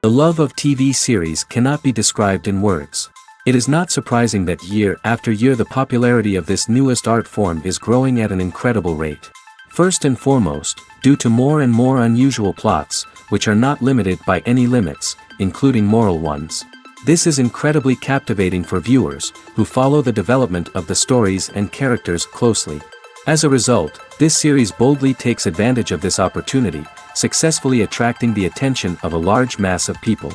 The love of TV series cannot be described in words. It is not surprising that year after year the popularity of this newest art form is growing at an incredible rate. First and foremost, due to more and more unusual plots, which are not limited by any limits, including moral ones. This is incredibly captivating for viewers, who follow the development of the stories and characters closely. As a result, this series boldly takes advantage of this opportunity, successfully attracting the attention of a large mass of people.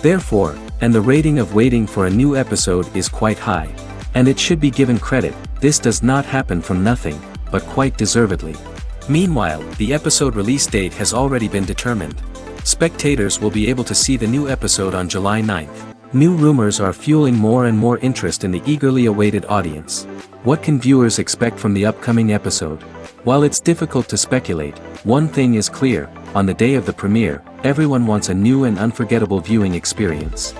Therefore, and the rating of waiting for a new episode is quite high. And it should be given credit, this does not happen from nothing, but quite deservedly. Meanwhile, the episode release date has already been determined. Spectators will be able to see the new episode on July 9th. New rumors are fueling more and more interest in the eagerly awaited audience. What can viewers expect from the upcoming episode? While it's difficult to speculate, one thing is clear: on the day of the premiere, everyone wants a new and unforgettable viewing experience.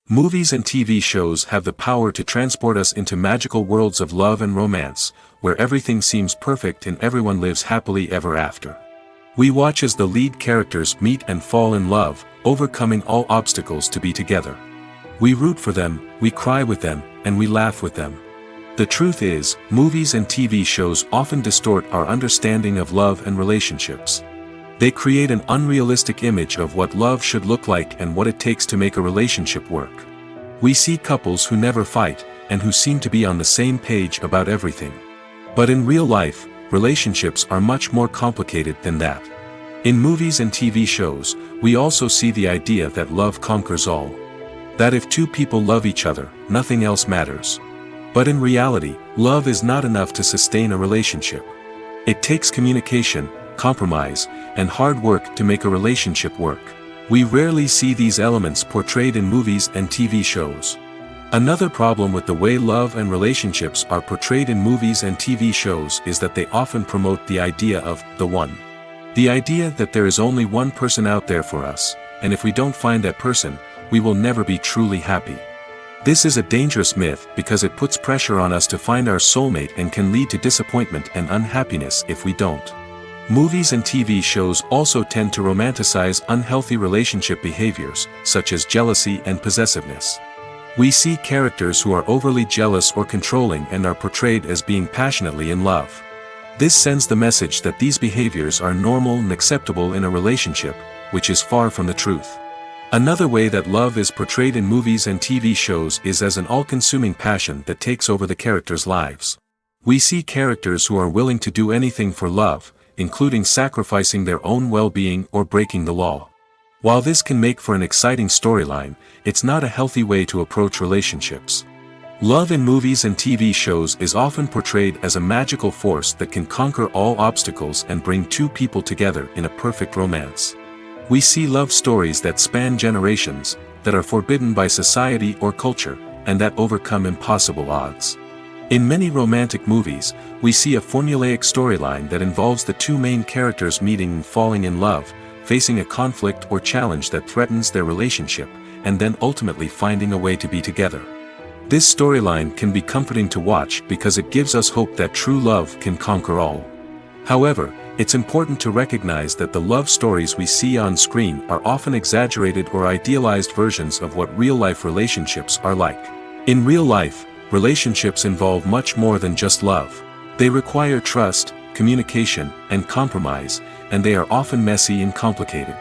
Movies and TV shows have the power to transport us into magical worlds of love and romance, where everything seems perfect and everyone lives happily ever after. We watch as the lead characters meet and fall in love, overcoming all obstacles to be together. We root for them, we cry with them, and we laugh with them. The truth is, movies and TV shows often distort our understanding of love and relationships. They create an unrealistic image of what love should look like and what it takes to make a relationship work. We see couples who never fight, and who seem to be on the same page about everything. But in real life, relationships are much more complicated than that. In movies and TV shows, we also see the idea that love conquers all. That if two people love each other, nothing else matters. But in reality, love is not enough to sustain a relationship. It takes communication, compromise, and hard work to make a relationship work. We rarely see these elements portrayed in movies and TV shows. Another problem with the way love and relationships are portrayed in movies and TV shows is that they often promote the idea of the one. The idea that there is only one person out there for us, and if we don't find that person, we will never be truly happy. This is a dangerous myth because it puts pressure on us to find our soulmate and can lead to disappointment and unhappiness if we don't. Movies and TV shows also tend to romanticize unhealthy relationship behaviors, such as jealousy and possessiveness. We see characters who are overly jealous or controlling and are portrayed as being passionately in love. This sends the message that these behaviors are normal and acceptable in a relationship, which is far from the truth. Another way that love is portrayed in movies and TV shows is as an all-consuming passion that takes over the characters' lives. We see characters who are willing to do anything for love, including sacrificing their own well-being or breaking the law. While this can make for an exciting storyline, it's not a healthy way to approach relationships. Love in movies and TV shows is often portrayed as a magical force that can conquer all obstacles and bring two people together in a perfect romance. We see love stories that span generations, that are forbidden by society or culture, and that overcome impossible odds. In many romantic movies, we see a formulaic storyline that involves the two main characters meeting and falling in love, facing a conflict or challenge that threatens their relationship, and then ultimately finding a way to be together. This storyline can be comforting to watch because it gives us hope that true love can conquer all. However, it's important to recognize that the love stories we see on screen are often exaggerated or idealized versions of what real-life relationships are like. In real life, relationships involve much more than just love. They require trust, communication, and compromise, and they are often messy and complicated.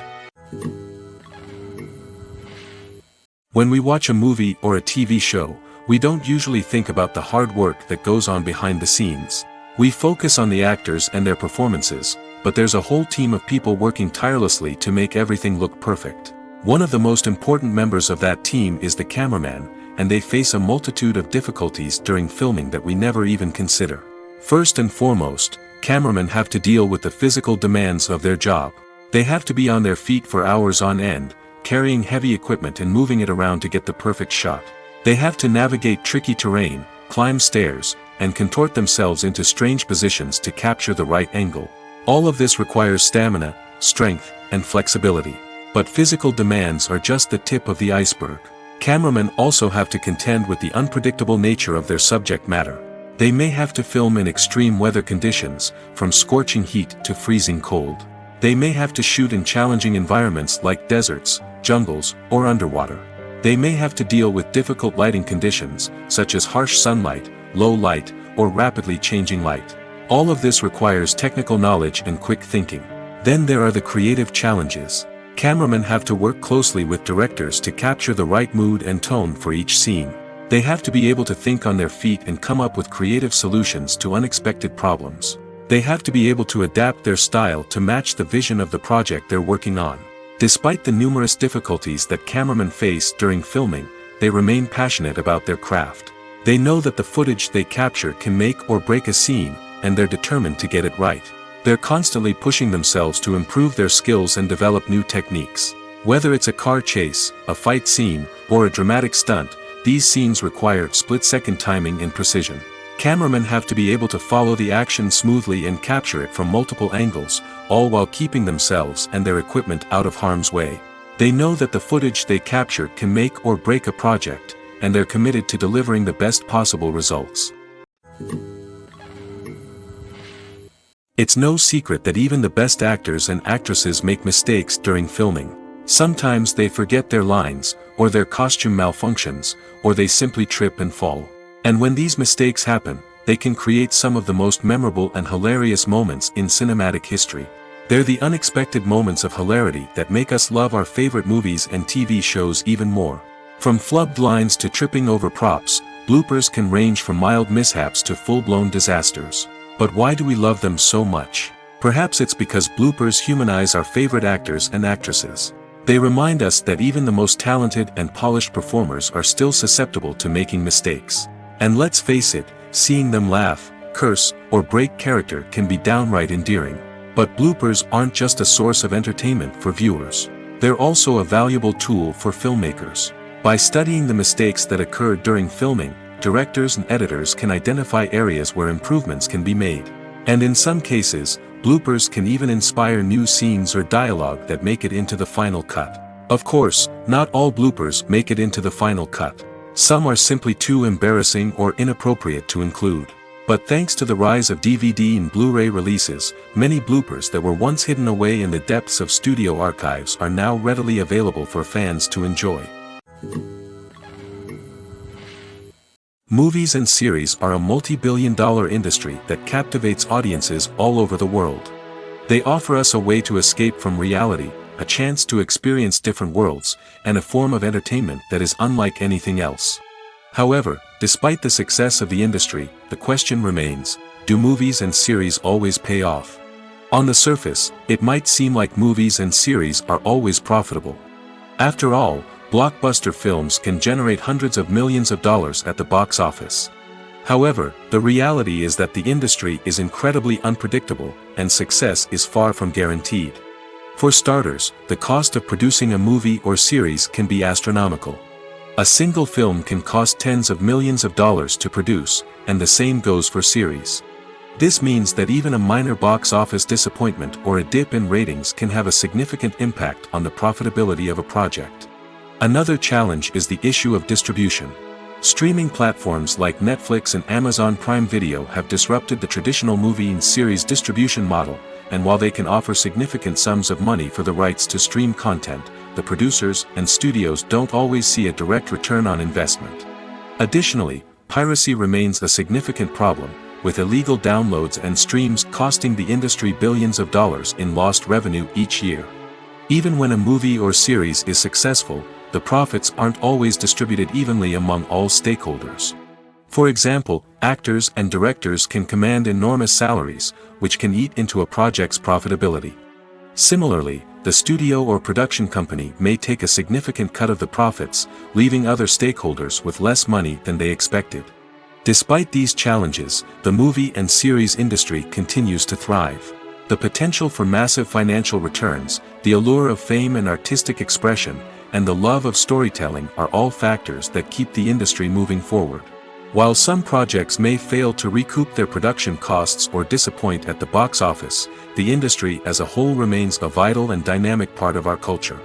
When we watch a movie or a TV show, we don't usually think about the hard work that goes on behind the scenes. We focus on the actors and their performances, but there's a whole team of people working tirelessly to make everything look perfect. One of the most important members of that team is the cameraman, and they face a multitude of difficulties during filming that we never even consider. First and foremost, cameramen have to deal with the physical demands of their job. They have to be on their feet for hours on end, carrying heavy equipment and moving it around to get the perfect shot. They have to navigate tricky terrain, climb stairs, and contort themselves into strange positions to capture the right angle. All of this requires stamina, strength, and flexibility. But physical demands are just the tip of the iceberg. Cameramen also have to contend with the unpredictable nature of their subject matter. They may have to film in extreme weather conditions, from scorching heat to freezing cold. They may have to shoot in challenging environments like deserts, jungles, or underwater. They may have to deal with difficult lighting conditions, such as harsh sunlight, low light, or rapidly changing light. All of this requires technical knowledge and quick thinking. Then there are the creative challenges. Cameramen have to work closely with directors to capture the right mood and tone for each scene. They have to be able to think on their feet and come up with creative solutions to unexpected problems. They have to be able to adapt their style to match the vision of the project they're working on. Despite the numerous difficulties that cameramen face during filming, they remain passionate about their craft. They know that the footage they capture can make or break a scene, and they're determined to get it right. They're constantly pushing themselves to improve their skills and develop new techniques. Whether it's a car chase, a fight scene, or a dramatic stunt, these scenes require split-second timing and precision. Cameramen have to be able to follow the action smoothly and capture it from multiple angles, all while keeping themselves and their equipment out of harm's way. They know that the footage they capture can make or break a project, and they're committed to delivering the best possible results. It's no secret that even the best actors and actresses make mistakes during filming. Sometimes they forget their lines, or their costume malfunctions, or they simply trip and fall. And when these mistakes happen, they can create some of the most memorable and hilarious moments in cinematic history. They're the unexpected moments of hilarity that make us love our favorite movies and TV shows even more. From flubbed lines to tripping over props, bloopers can range from mild mishaps to full-blown disasters. But why do we love them so much? Perhaps it's because bloopers humanize our favorite actors and actresses. They remind us that even the most talented and polished performers are still susceptible to making mistakes. And let's face it, seeing them laugh, curse, or break character can be downright endearing. But bloopers aren't just a source of entertainment for viewers. They're also a valuable tool for filmmakers. By studying the mistakes that occur during filming, directors and editors can identify areas where improvements can be made. And in some cases, bloopers can even inspire new scenes or dialogue that make it into the final cut. Of course, not all bloopers make it into the final cut. Some are simply too embarrassing or inappropriate to include. But thanks to the rise of DVD and Blu-ray releases, many bloopers that were once hidden away in the depths of studio archives are now readily available for fans to enjoy. Movies and series are a multi-billion-dollar industry that captivates audiences all over the world. They offer us a way to escape from reality, a chance to experience different worlds, and a form of entertainment that is unlike anything else. However, despite the success of the industry, the question remains, do movies and series always pay off? On the surface, it might seem like movies and series are always profitable. After all, blockbuster films can generate hundreds of millions of dollars at the box office. However, the reality is that the industry is incredibly unpredictable, and success is far from guaranteed. For starters, the cost of producing a movie or series can be astronomical. A single film can cost tens of millions of dollars to produce, and the same goes for series. This means that even a minor box office disappointment or a dip in ratings can have a significant impact on the profitability of a project. Another challenge is the issue of distribution. Streaming platforms like Netflix and Amazon Prime Video have disrupted the traditional movie and series distribution model, and while they can offer significant sums of money for the rights to stream content, the producers and studios don't always see a direct return on investment. Additionally, piracy remains a significant problem, with illegal downloads and streams costing the industry billions of dollars in lost revenue each year. Even when a movie or series is successful, the profits aren't always distributed evenly among all stakeholders. For example, actors and directors can command enormous salaries, which can eat into a project's profitability. Similarly, the studio or production company may take a significant cut of the profits, leaving other stakeholders with less money than they expected. Despite these challenges, the movie and series industry continues to thrive. The potential for massive financial returns, the allure of fame and artistic expression, and the love of storytelling are all factors that keep the industry moving forward. While some projects may fail to recoup their production costs or disappoint at the box office, the industry as a whole remains a vital and dynamic part of our culture.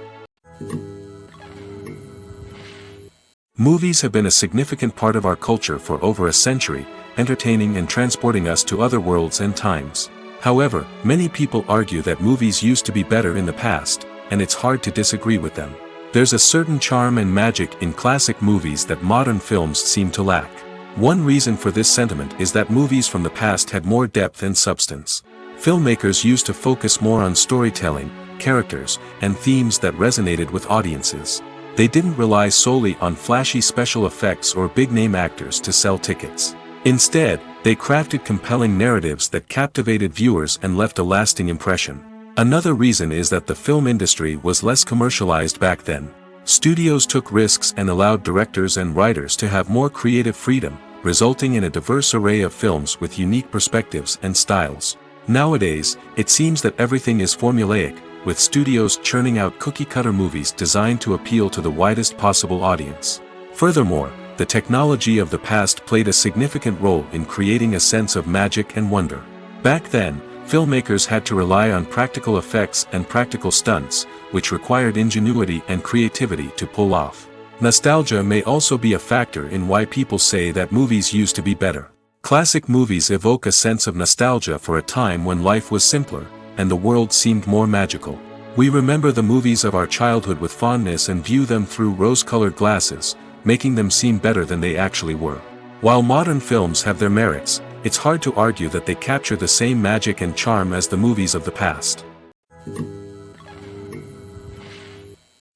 Movies have been a significant part of our culture for over a century, entertaining and transporting us to other worlds and times. However, many people argue that movies used to be better in the past, and it's hard to disagree with them. There's a certain charm and magic in classic movies that modern films seem to lack. One reason for this sentiment is that movies from the past had more depth and substance. Filmmakers used to focus more on storytelling, characters, and themes that resonated with audiences. They didn't rely solely on flashy special effects or big-name actors to sell tickets. Instead, they crafted compelling narratives that captivated viewers and left a lasting impression. Another reason is that the film industry was less commercialized back then. Studios took risks and allowed directors and writers to have more creative freedom, resulting in a diverse array of films with unique perspectives and styles. Nowadays, it seems that everything is formulaic, with studios churning out cookie-cutter movies designed to appeal to the widest possible audience. Furthermore, the technology of the past played a significant role in creating a sense of magic and wonder. Back then, filmmakers had to rely on practical effects and practical stunts, which required ingenuity and creativity to pull off. Nostalgia may also be a factor in why people say that movies used to be better. Classic movies evoke a sense of nostalgia for a time when life was simpler, and the world seemed more magical. We remember the movies of our childhood with fondness and view them through rose-colored glasses, making them seem better than they actually were. While modern films have their merits, it's hard to argue that they capture the same magic and charm as the movies of the past.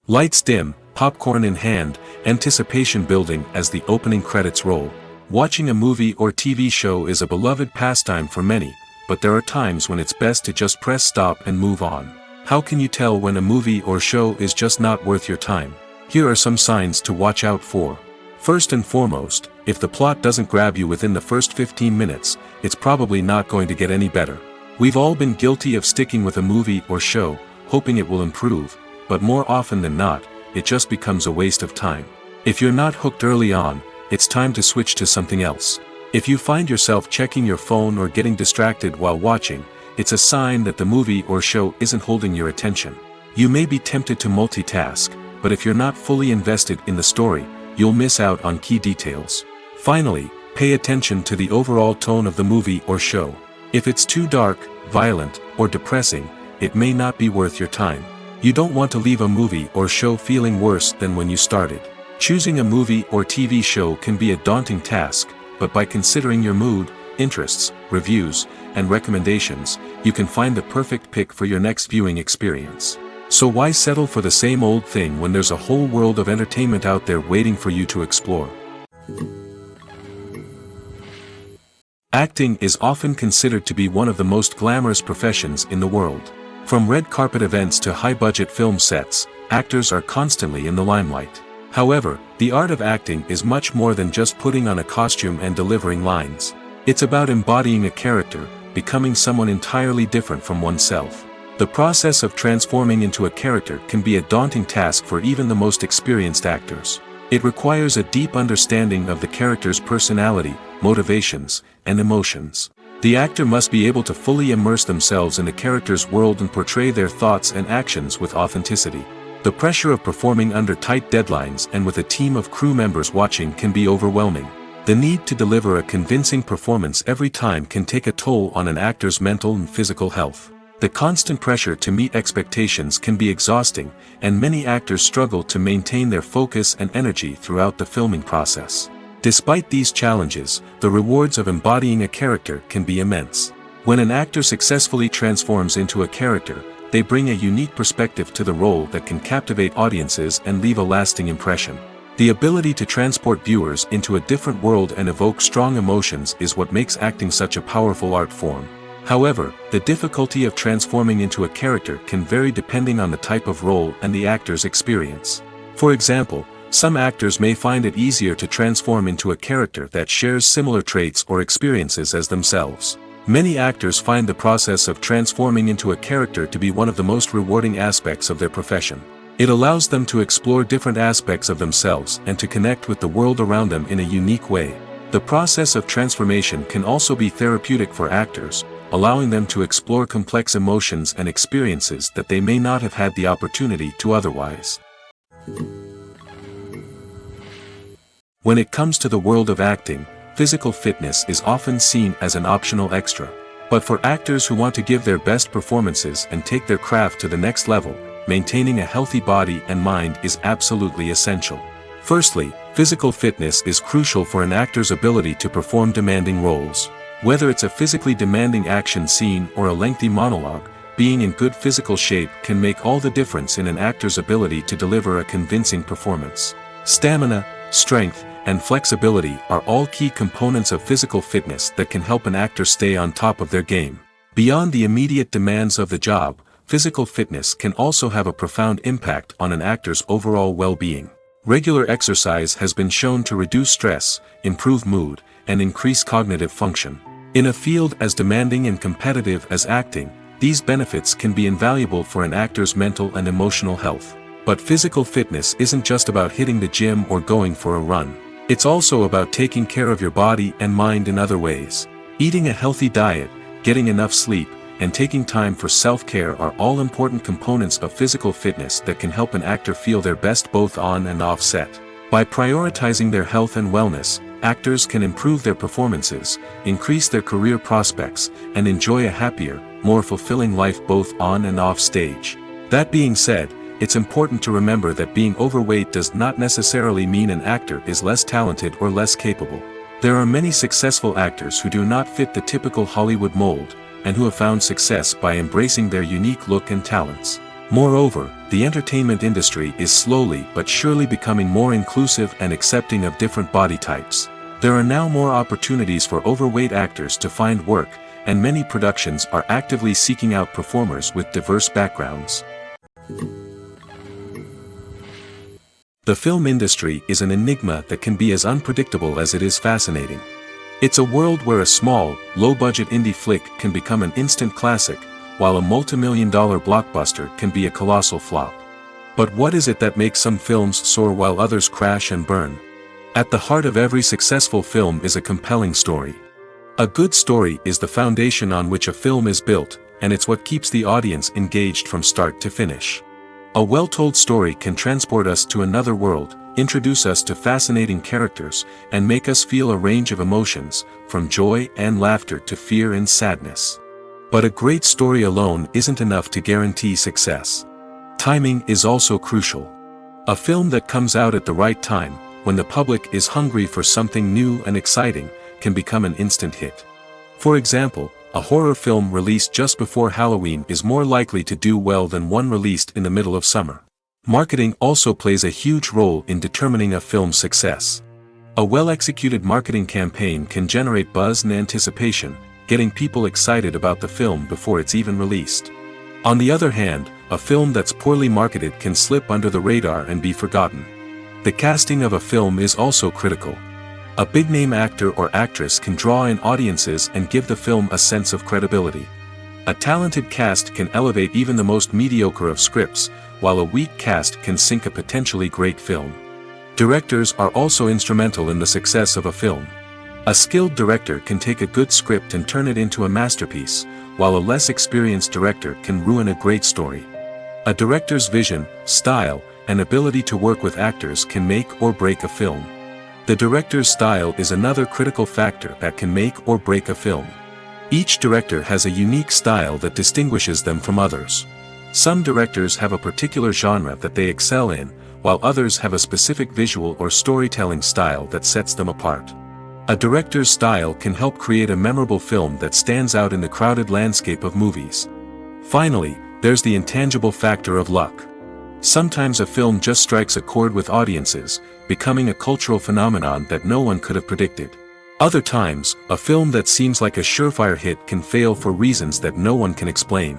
Lights dim, popcorn in hand, anticipation building as the opening credits roll. Watching a movie or TV show is a beloved pastime for many, but there are times when it's best to just press stop and move on. How can you tell when a movie or show is just not worth your time? Here are some signs to watch out for. First and foremost, if the plot doesn't grab you within the first 15 minutes, it's probably not going to get any better. We've all been guilty of sticking with a movie or show, hoping it will improve, but more often than not, it just becomes a waste of time. If you're not hooked early on, it's time to switch to something else. If you find yourself checking your phone or getting distracted while watching, it's a sign that the movie or show isn't holding your attention. You may be tempted to multitask, but if you're not fully invested in the story, you'll miss out on key details. Finally, pay attention to the overall tone of the movie or show. If it's too dark, violent, or depressing, it may not be worth your time. You don't want to leave a movie or show feeling worse than when you started. Choosing a movie or TV show can be a daunting task, but by considering your mood, interests, reviews, and recommendations, you can find the perfect pick for your next viewing experience. So why settle for the same old thing when there's a whole world of entertainment out there waiting for you to explore? Acting is often considered to be one of the most glamorous professions in the world. From red carpet events to high-budget film sets, actors are constantly in the limelight. However, the art of acting is much more than just putting on a costume and delivering lines. It's about embodying a character, becoming someone entirely different from oneself. The process of transforming into a character can be a daunting task for even the most experienced actors. It requires a deep understanding of the character's personality, motivations, and emotions. The actor must be able to fully immerse themselves in the character's world and portray their thoughts and actions with authenticity. The pressure of performing under tight deadlines and with a team of crew members watching can be overwhelming. The need to deliver a convincing performance every time can take a toll on an actor's mental and physical health. The constant pressure to meet expectations can be exhausting, and many actors struggle to maintain their focus and energy throughout the filming process. Despite these challenges, the rewards of embodying a character can be immense. When an actor successfully transforms into a character, they bring a unique perspective to the role that can captivate audiences and leave a lasting impression. The ability to transport viewers into a different world and evoke strong emotions is what makes acting such a powerful art form. However, the difficulty of transforming into a character can vary depending on the type of role and the actor's experience. For example, some actors may find it easier to transform into a character that shares similar traits or experiences as themselves. Many actors find the process of transforming into a character to be one of the most rewarding aspects of their profession. It allows them to explore different aspects of themselves and to connect with the world around them in a unique way. The process of transformation can also be therapeutic for actors, allowing them to explore complex emotions and experiences that they may not have had the opportunity to otherwise. When it comes to the world of acting, physical fitness is often seen as an optional extra. But for actors who want to give their best performances and take their craft to the next level, maintaining a healthy body and mind is absolutely essential. Firstly, physical fitness is crucial for an actor's ability to perform demanding roles. Whether it's a physically demanding action scene or a lengthy monologue, being in good physical shape can make all the difference in an actor's ability to deliver a convincing performance. Stamina, strength, and flexibility are all key components of physical fitness that can help an actor stay on top of their game. Beyond the immediate demands of the job, physical fitness can also have a profound impact on an actor's overall well-being. Regular exercise has been shown to reduce stress, improve mood, and increase cognitive function. In a field as demanding and competitive as acting, these benefits can be invaluable for an actor's mental and emotional health. But physical fitness isn't just about hitting the gym or going for a run. It's also about taking care of your body and mind in other ways. Eating a healthy diet, getting enough sleep, and taking time for self-care are all important components of physical fitness that can help an actor feel their best both on and off set. By prioritizing their health and wellness, actors can improve their performances, increase their career prospects, and enjoy a happier, more fulfilling life both on and off stage. That being said, it's important to remember that being overweight does not necessarily mean an actor is less talented or less capable. There are many successful actors who do not fit the typical Hollywood mold, and who have found success by embracing their unique look and talents. Moreover, the entertainment industry is slowly but surely becoming more inclusive and accepting of different body types. There are now more opportunities for overweight actors to find work, and many productions are actively seeking out performers with diverse backgrounds. The film industry is an enigma that can be as unpredictable as it is fascinating. It's a world where a small, low-budget indie flick can become an instant classic, while a multi-million-dollar blockbuster can be a colossal flop. But what is it that makes some films soar while others crash and burn? At the heart of every successful film is a compelling story. A good story is the foundation on which a film is built, and it's what keeps the audience engaged from start to finish. A well-told story can transport us to another world, introduce us to fascinating characters, and make us feel a range of emotions, from joy and laughter to fear and sadness. But a great story alone isn't enough to guarantee success. Timing is also crucial. A film that comes out at the right time, when the public is hungry for something new and exciting, can become an instant hit. For example, a horror film released just before Halloween is more likely to do well than one released in the middle of summer. Marketing also plays a huge role in determining a film's success. A well-executed marketing campaign can generate buzz and anticipation, getting people excited about the film before it's even released. On the other hand, a film that's poorly marketed can slip under the radar and be forgotten. The casting of a film is also critical. A big-name actor or actress can draw in audiences and give the film a sense of credibility. A talented cast can elevate even the most mediocre of scripts, while a weak cast can sink a potentially great film. Directors are also instrumental in the success of a film. A skilled director can take a good script and turn it into a masterpiece, while a less experienced director can ruin a great story. A director's vision, style, and ability to work with actors can make or break a film. The director's style is another critical factor that can make or break a film. Each director has a unique style that distinguishes them from others. Some directors have a particular genre that they excel in, while others have a specific visual or storytelling style that sets them apart. A director's style can help create a memorable film that stands out in the crowded landscape of movies. Finally, there's the intangible factor of luck. Sometimes a film just strikes a chord with audiences, becoming a cultural phenomenon that no one could have predicted. Other times, a film that seems like a surefire hit can fail for reasons that no one can explain.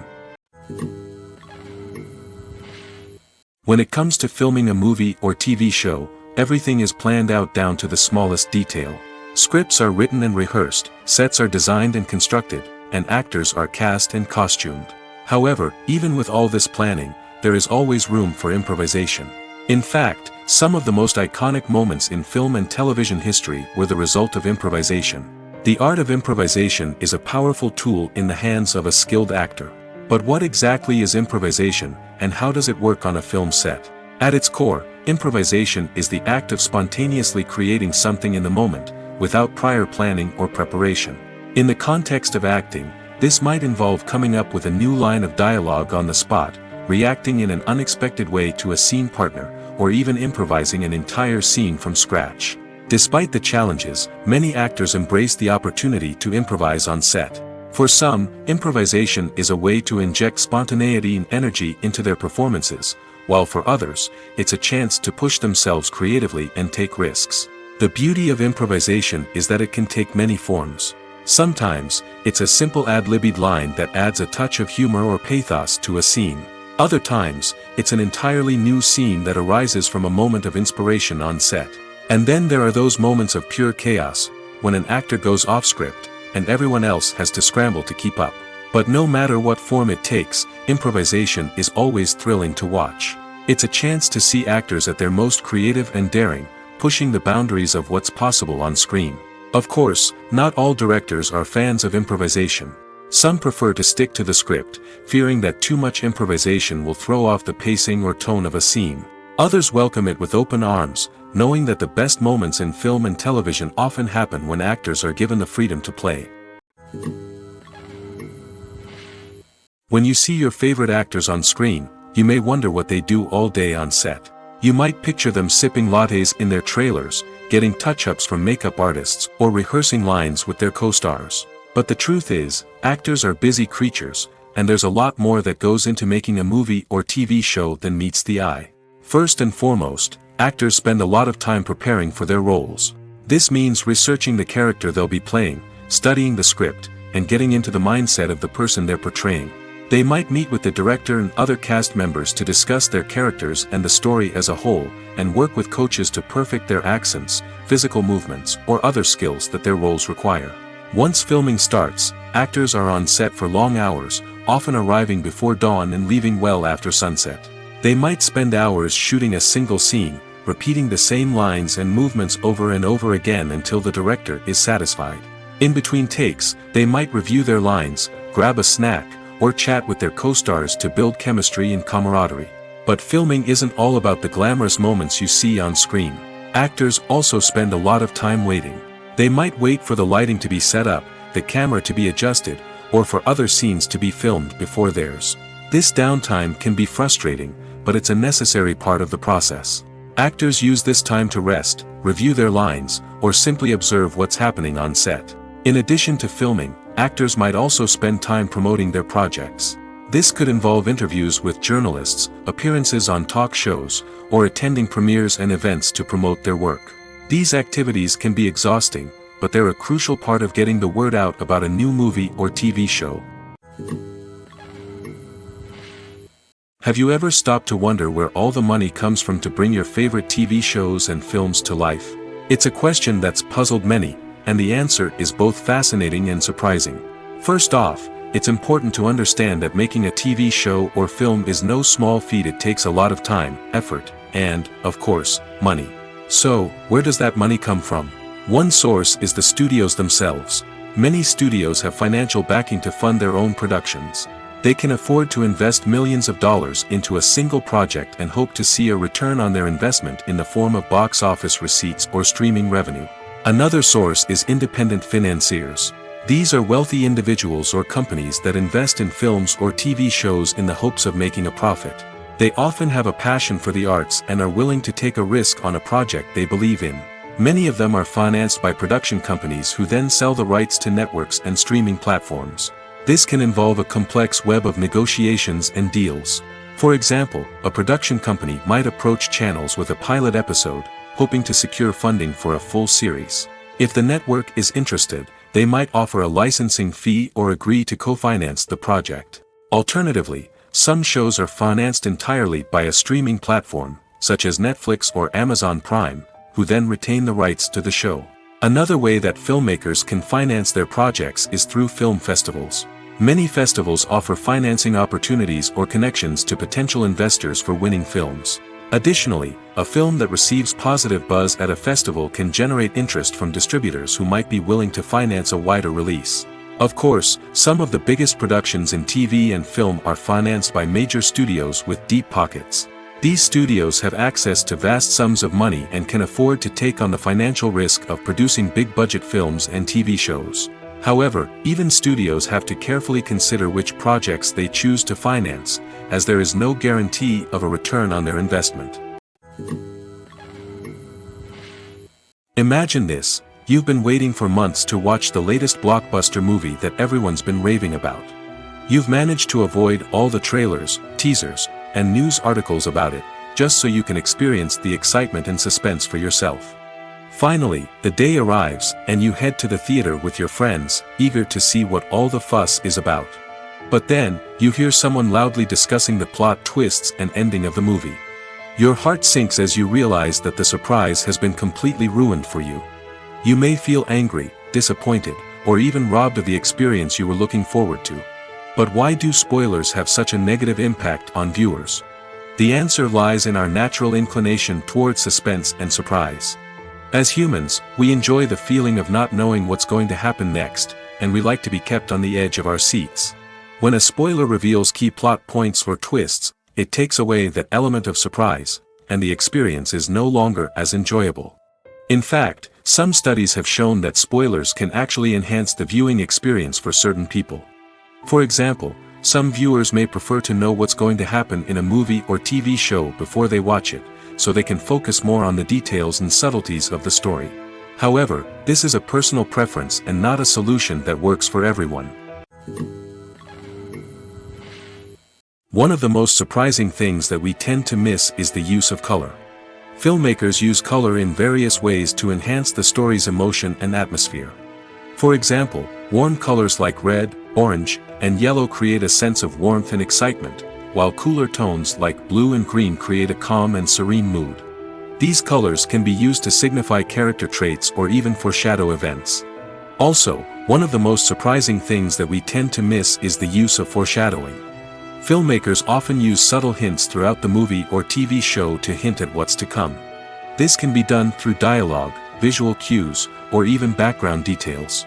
When it comes to filming a movie or TV show, everything is planned out down to the smallest detail. Scripts are written and rehearsed, sets are designed and constructed, and actors are cast and costumed. However, even with all this planning, there is always room for improvisation. In fact, some of the most iconic moments in film and television history were the result of improvisation. The art of improvisation is a powerful tool in the hands of a skilled actor. But what exactly is improvisation, and how does it work on a film set? At its core, improvisation is the act of spontaneously creating something in the moment, without prior planning or preparation. In the context of acting, This might involve coming up with a new line of dialogue on the spot, reacting in an unexpected way to a scene partner, or even improvising an entire scene from scratch. Despite the challenges, many actors embrace the opportunity to improvise on set. For some, improvisation is a way to inject spontaneity and energy into their performances, while for others, it's a chance to push themselves creatively and take risks. The beauty of improvisation is that it can take many forms. Sometimes, it's a simple ad-libbed line that adds a touch of humor or pathos to a scene. Other times, it's an entirely new scene that arises from a moment of inspiration on set. And then there are those moments of pure chaos, when an actor goes off script, and everyone else has to scramble to keep up. But no matter what form it takes, improvisation is always thrilling to watch. It's a chance to see actors at their most creative and daring, pushing the boundaries of what's possible on screen. Of course, not all directors are fans of improvisation. Some prefer to stick to the script, fearing that too much improvisation will throw off the pacing or tone of a scene. Others welcome it with open arms, knowing that the best moments in film and television often happen when actors are given the freedom to play. When you see your favorite actors on screen, you may wonder what they do all day on set. You might picture them sipping lattes in their trailers, getting touch-ups from makeup artists, or rehearsing lines with their co-stars. But the truth is, actors are busy creatures, and there's a lot more that goes into making a movie or TV show than meets the eye. First and foremost, actors spend a lot of time preparing for their roles. This means researching the character they'll be playing, studying the script, and getting into the mindset of the person they're portraying. They might meet with the director and other cast members to discuss their characters and the story as a whole, and work with coaches to perfect their accents, physical movements, or other skills that their roles require. Once filming starts, actors are on set for long hours, often arriving before dawn and leaving well after sunset. They might spend hours shooting a single scene, repeating the same lines and movements over and over again until the director is satisfied. In between takes, they might review their lines, grab a snack, or chat with their co-stars to build chemistry and camaraderie. But filming isn't all about the glamorous moments you see on screen. Actors also spend a lot of time waiting. They might wait for the lighting to be set up, the camera to be adjusted, or for other scenes to be filmed before theirs. This downtime can be frustrating, but it's a necessary part of the process. Actors use this time to rest, review their lines, or simply observe what's happening on set. In addition to filming, actors might also spend time promoting their projects. This could involve interviews with journalists, appearances on talk shows, or attending premieres and events to promote their work. These activities can be exhausting, but they're a crucial part of getting the word out about a new movie or TV show. Have you ever stopped to wonder where all the money comes from to bring your favorite TV shows and films to life? It's a question that's puzzled many, and the answer is both fascinating and surprising. First off, it's important to understand that making a TV show or film is no small feat. It takes a lot of time, effort, and, of course, money. So, where does that money come from? One source is the studios themselves. Many studios have financial backing to fund their own productions. They can afford to invest millions of dollars into a single project and hope to see a return on their investment in the form of box office receipts or streaming revenue. Another source is independent financiers. These are wealthy individuals or companies that invest in films or TV shows in the hopes of making a profit. They often have a passion for the arts and are willing to take a risk on a project they believe in. Many of them are financed by production companies who then sell the rights to networks and streaming platforms. This can involve a complex web of negotiations and deals. For example, a production company might approach channels with a pilot episode, hoping to secure funding for a full series. If the network is interested, they might offer a licensing fee or agree to co-finance the project. Alternatively, some shows are financed entirely by a streaming platform, such as Netflix or Amazon Prime, who then retain the rights to the show. Another way that filmmakers can finance their projects is through film festivals. Many festivals offer financing opportunities or connections to potential investors for winning films. Additionally, a film that receives positive buzz at a festival can generate interest from distributors who might be willing to finance a wider release. Of course, some of the biggest productions in TV and film are financed by major studios with deep pockets. These studios have access to vast sums of money and can afford to take on the financial risk of producing big-budget films and TV shows. However, even studios have to carefully consider which projects they choose to finance, as there is no guarantee of a return on their investment. Imagine this: you've been waiting for months to watch the latest blockbuster movie that everyone's been raving about. You've managed to avoid all the trailers, teasers, and news articles about it, just so you can experience the excitement and suspense for yourself. Finally, the day arrives, and you head to the theater with your friends, eager to see what all the fuss is about. But then, you hear someone loudly discussing the plot twists and ending of the movie. Your heart sinks as you realize that the surprise has been completely ruined for you. You may feel angry, disappointed, or even robbed of the experience you were looking forward to. But why do spoilers have such a negative impact on viewers? The answer lies in our natural inclination towards suspense and surprise. As humans, we enjoy the feeling of not knowing what's going to happen next, and we like to be kept on the edge of our seats. When a spoiler reveals key plot points or twists, it takes away that element of surprise, and the experience is no longer as enjoyable. In fact, some studies have shown that spoilers can actually enhance the viewing experience for certain people. For example, some viewers may prefer to know what's going to happen in a movie or TV show before they watch it, so they can focus more on the details and subtleties of the story. However, this is a personal preference and not a solution that works for everyone. One of the most surprising things that we tend to miss is the use of color. Filmmakers use color in various ways to enhance the story's emotion and atmosphere. For example, warm colors like red, orange, and yellow create a sense of warmth and excitement, while cooler tones like blue and green create a calm and serene mood. These colors can be used to signify character traits or even foreshadow events. Also, one of the most surprising things that we tend to miss is the use of foreshadowing. Filmmakers often use subtle hints throughout the movie or TV show to hint at what's to come. This can be done through dialogue, visual cues, or even background details.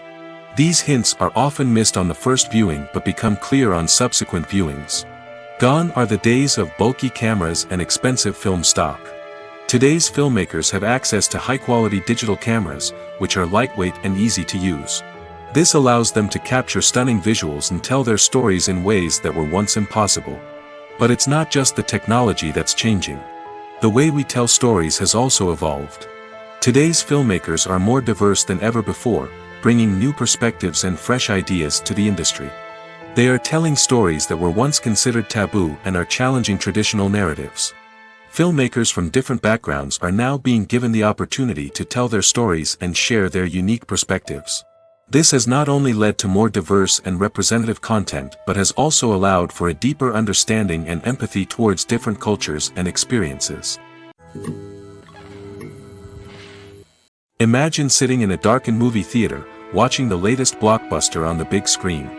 These hints are often missed on the first viewing but become clear on subsequent viewings. Gone are the days of bulky cameras and expensive film stock. Today's filmmakers have access to high-quality digital cameras, which are lightweight and easy to use. This allows them to capture stunning visuals and tell their stories in ways that were once impossible. But it's not just the technology that's changing. The way we tell stories has also evolved. Today's filmmakers are more diverse than ever before, bringing new perspectives and fresh ideas to the industry. They are telling stories that were once considered taboo and are challenging traditional narratives. Filmmakers from different backgrounds are now being given the opportunity to tell their stories and share their unique perspectives. This has not only led to more diverse and representative content but has also allowed for a deeper understanding and empathy towards different cultures and experiences. Imagine sitting in a darkened movie theater, watching the latest blockbuster on the big screen.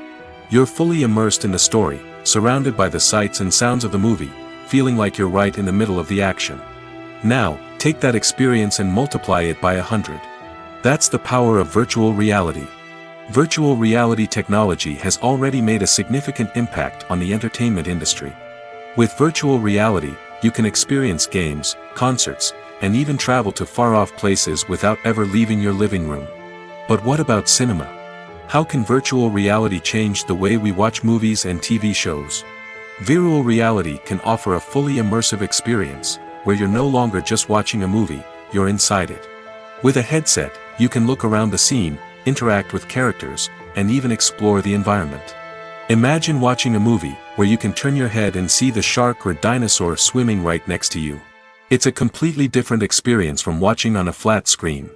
You're fully immersed in the story, surrounded by the sights and sounds of the movie, feeling like you're right in the middle of the action. Now, take that experience and multiply it by 100. That's the power of virtual reality. Virtual reality technology has already made a significant impact on the entertainment industry. With virtual reality, you can experience games, concerts, and even travel to far-off places without ever leaving your living room. But what about cinema? How can virtual reality change the way we watch movies and TV shows? Virtual reality can offer a fully immersive experience, where you're no longer just watching a movie, you're inside it. With a headset, you can look around the scene, interact with characters, and even explore the environment. Imagine watching a movie, where you can turn your head and see the shark or dinosaur swimming right next to you. It's a completely different experience from watching on a flat screen.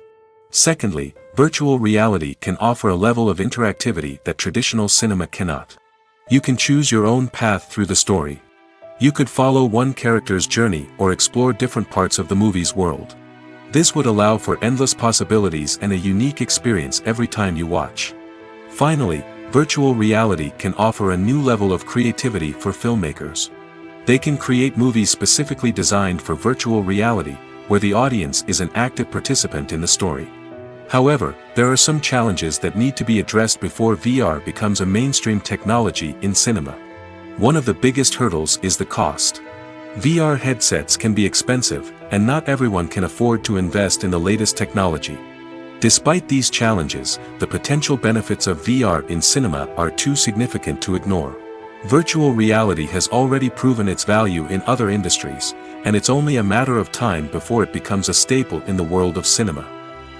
Secondly, virtual reality can offer a level of interactivity that traditional cinema cannot. You can choose your own path through the story. You could follow one character's journey or explore different parts of the movie's world. This would allow for endless possibilities and a unique experience every time you watch. Finally, virtual reality can offer a new level of creativity for filmmakers. They can create movies specifically designed for virtual reality, where the audience is an active participant in the story. However, there are some challenges that need to be addressed before VR becomes a mainstream technology in cinema. One of the biggest hurdles is the cost. VR headsets can be expensive, and not everyone can afford to invest in the latest technology. Despite these challenges, the potential benefits of VR in cinema are too significant to ignore. Virtual reality has already proven its value in other industries, and it's only a matter of time before it becomes a staple in the world of cinema.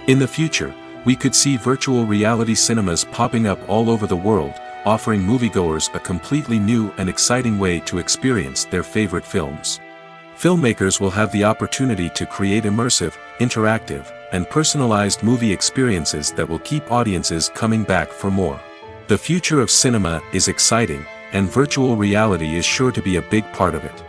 In the future, we could see virtual reality cinemas popping up all over the world, offering moviegoers a completely new and exciting way to experience their favorite films. Filmmakers will have the opportunity to create immersive, interactive, and personalized movie experiences that will keep audiences coming back for more. The future of cinema is exciting, and virtual reality is sure to be a big part of it.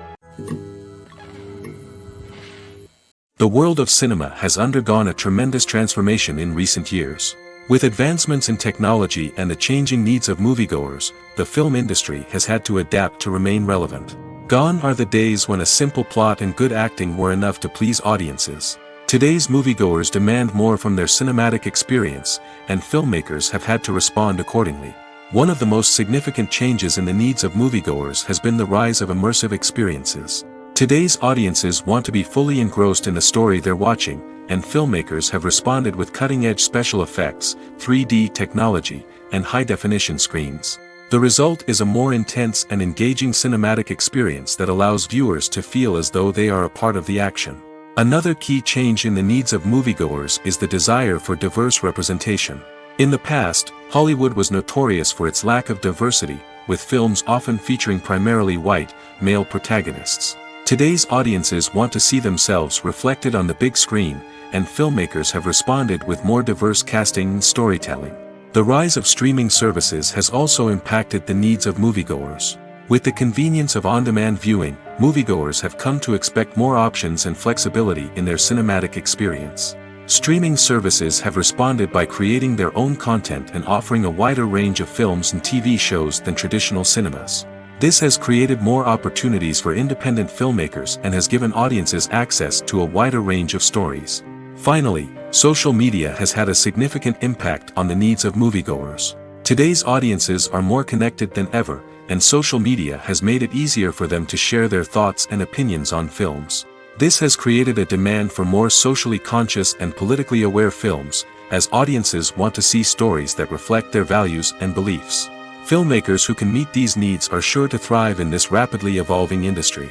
The world of cinema has undergone a tremendous transformation in recent years. With advancements in technology and the changing needs of moviegoers, the film industry has had to adapt to remain relevant. Gone are the days when a simple plot and good acting were enough to please audiences. Today's moviegoers demand more from their cinematic experience, and filmmakers have had to respond accordingly. One of the most significant changes in the needs of moviegoers has been the rise of immersive experiences. Today's audiences want to be fully engrossed in the story they're watching, and filmmakers have responded with cutting-edge special effects, 3D technology, and high-definition screens. The result is a more intense and engaging cinematic experience that allows viewers to feel as though they are a part of the action. Another key change in the needs of moviegoers is the desire for diverse representation. In the past, Hollywood was notorious for its lack of diversity, with films often featuring primarily white, male protagonists. Today's audiences want to see themselves reflected on the big screen, and filmmakers have responded with more diverse casting and storytelling. The rise of streaming services has also impacted the needs of moviegoers. With the convenience of on-demand viewing, moviegoers have come to expect more options and flexibility in their cinematic experience. Streaming services have responded by creating their own content and offering a wider range of films and TV shows than traditional cinemas. This has created more opportunities for independent filmmakers and has given audiences access to a wider range of stories. Finally, social media has had a significant impact on the needs of moviegoers. Today's audiences are more connected than ever, and social media has made it easier for them to share their thoughts and opinions on films. This has created a demand for more socially conscious and politically aware films, as audiences want to see stories that reflect their values and beliefs. Filmmakers who can meet these needs are sure to thrive in this rapidly evolving industry.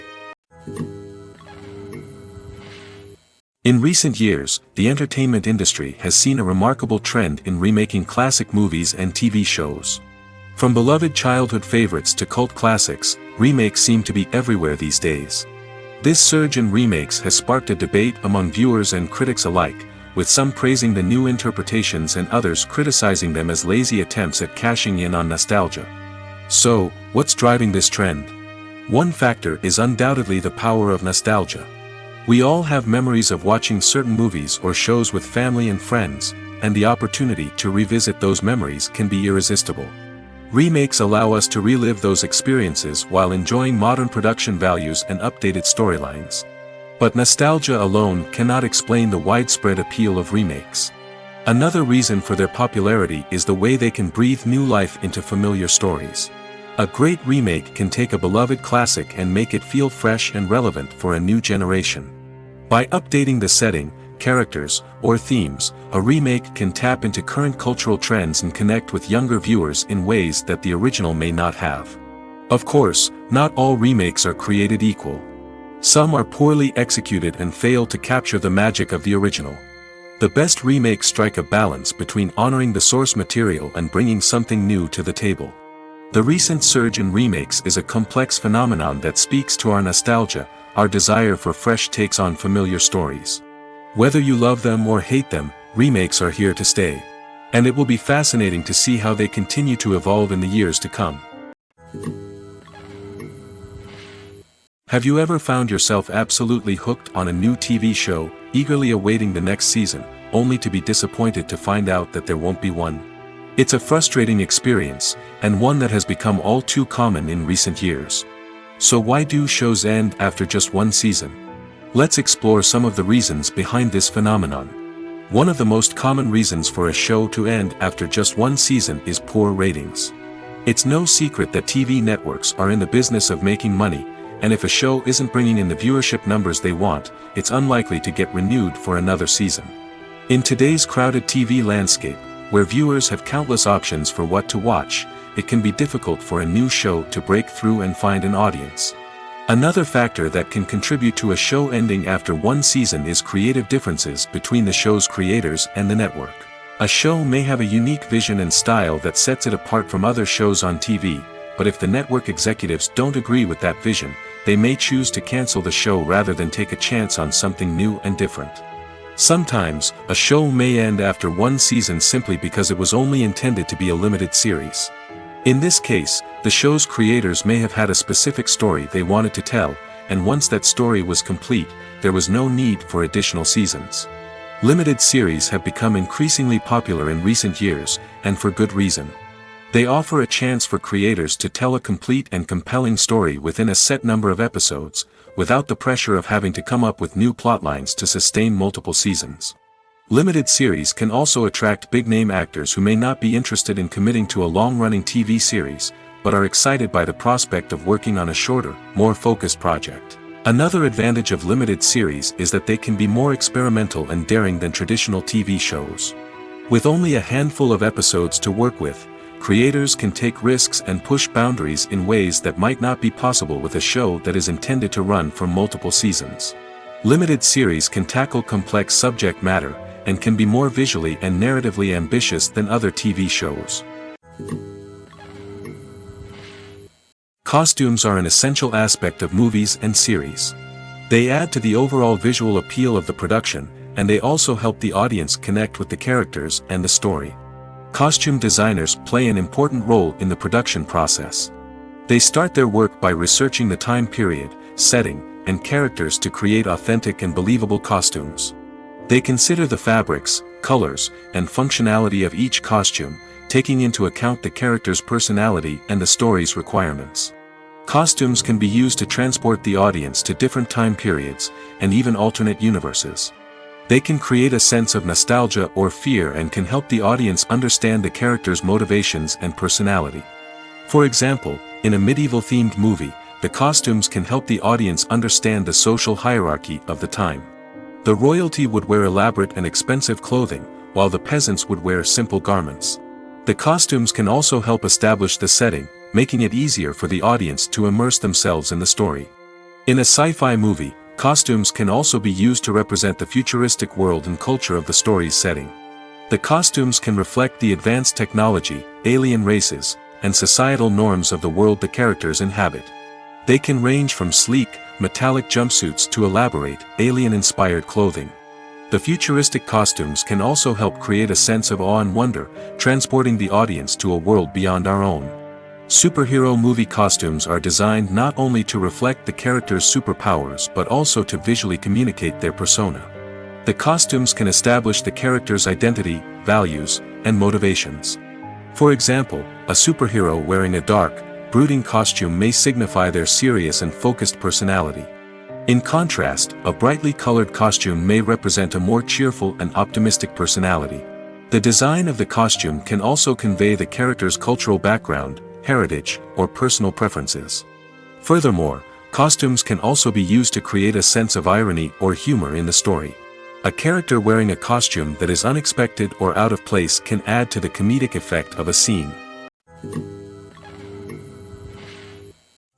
In recent years, the entertainment industry has seen a remarkable trend in remaking classic movies and TV shows. From beloved childhood favorites to cult classics, remakes seem to be everywhere these days. This surge in remakes has sparked a debate among viewers and critics alike, with some praising the new interpretations and others criticizing them as lazy attempts at cashing in on nostalgia. So, what's driving this trend? One factor is undoubtedly the power of nostalgia. We all have memories of watching certain movies or shows with family and friends, and the opportunity to revisit those memories can be irresistible. Remakes allow us to relive those experiences while enjoying modern production values and updated storylines. But nostalgia alone cannot explain the widespread appeal of remakes. Another reason for their popularity is the way they can breathe new life into familiar stories. A great remake can take a beloved classic and make it feel fresh and relevant for a new generation. By updating the setting, characters, or themes, a remake can tap into current cultural trends and connect with younger viewers in ways that the original may not have. Of course, not all remakes are created equal. Some are poorly executed and fail to capture the magic of the original. The best remakes strike a balance between honoring the source material and bringing something new to the table. The recent surge in remakes is a complex phenomenon that speaks to our nostalgia, our desire for fresh takes on familiar stories. Whether you love them or hate them, remakes are here to stay. And it will be fascinating to see how they continue to evolve in the years to come. Have you ever found yourself absolutely hooked on a new TV show, eagerly awaiting the next season, only to be disappointed to find out that there won't be one? It's a frustrating experience, and one that has become all too common in recent years. So why do shows end after just one season? Let's explore some of the reasons behind this phenomenon. One of the most common reasons for a show to end after just one season is poor ratings. It's no secret that TV networks are in the business of making money, and if a show isn't bringing in the viewership numbers they want, it's unlikely to get renewed for another season. In today's crowded TV landscape, where viewers have countless options for what to watch, it can be difficult for a new show to break through and find an audience. Another factor that can contribute to a show ending after one season is creative differences between the show's creators and the network. A show may have a unique vision and style that sets it apart from other shows on TV, but if the network executives don't agree with that vision, they may choose to cancel the show rather than take a chance on something new and different. Sometimes, a show may end after one season simply because it was only intended to be a limited series. In this case, the show's creators may have had a specific story they wanted to tell, and once that story was complete, there was no need for additional seasons. Limited series have become increasingly popular in recent years, and for good reason. They offer a chance for creators to tell a complete and compelling story within a set number of episodes, without the pressure of having to come up with new plotlines to sustain multiple seasons. Limited series can also attract big-name actors who may not be interested in committing to a long-running TV series, but are excited by the prospect of working on a shorter, more focused project. Another advantage of limited series is that they can be more experimental and daring than traditional TV shows. With only a handful of episodes to work with, creators can take risks and push boundaries in ways that might not be possible with a show that is intended to run for multiple seasons. Limited series can tackle complex subject matter, and can be more visually and narratively ambitious than other TV shows. Costumes are an essential aspect of movies and series. They add to the overall visual appeal of the production, and they also help the audience connect with the characters and the story. Costume designers play an important role in the production process. They start their work by researching the time period, setting, and characters to create authentic and believable costumes. They consider the fabrics, colors, and functionality of each costume, taking into account the character's personality and the story's requirements. Costumes can be used to transport the audience to different time periods, and even alternate universes. They can create a sense of nostalgia or fear and can help the audience understand the character's motivations and personality. For example, in a medieval-themed movie, the costumes can help the audience understand the social hierarchy of the time. The royalty would wear elaborate and expensive clothing, while the peasants would wear simple garments. The costumes can also help establish the setting, making it easier for the audience to immerse themselves in the story. In a sci-fi movie, costumes can also be used to represent the futuristic world and culture of the story's setting. The costumes can reflect the advanced technology, alien races, and societal norms of the world the characters inhabit. They can range from sleek, metallic jumpsuits to elaborate, alien-inspired clothing. The futuristic costumes can also help create a sense of awe and wonder, transporting the audience to a world beyond our own. Superhero movie costumes are designed not only to reflect the character's superpowers but also to visually communicate their persona. The costumes can establish the character's identity, values, and motivations. For example, a superhero wearing a dark, brooding costume may signify their serious and focused personality. In contrast, a brightly colored costume may represent a more cheerful and optimistic personality. The design of the costume can also convey the character's cultural background, heritage, or personal preferences. Furthermore, costumes can also be used to create a sense of irony or humor in the story. A character wearing a costume that is unexpected or out of place can add to the comedic effect of a scene.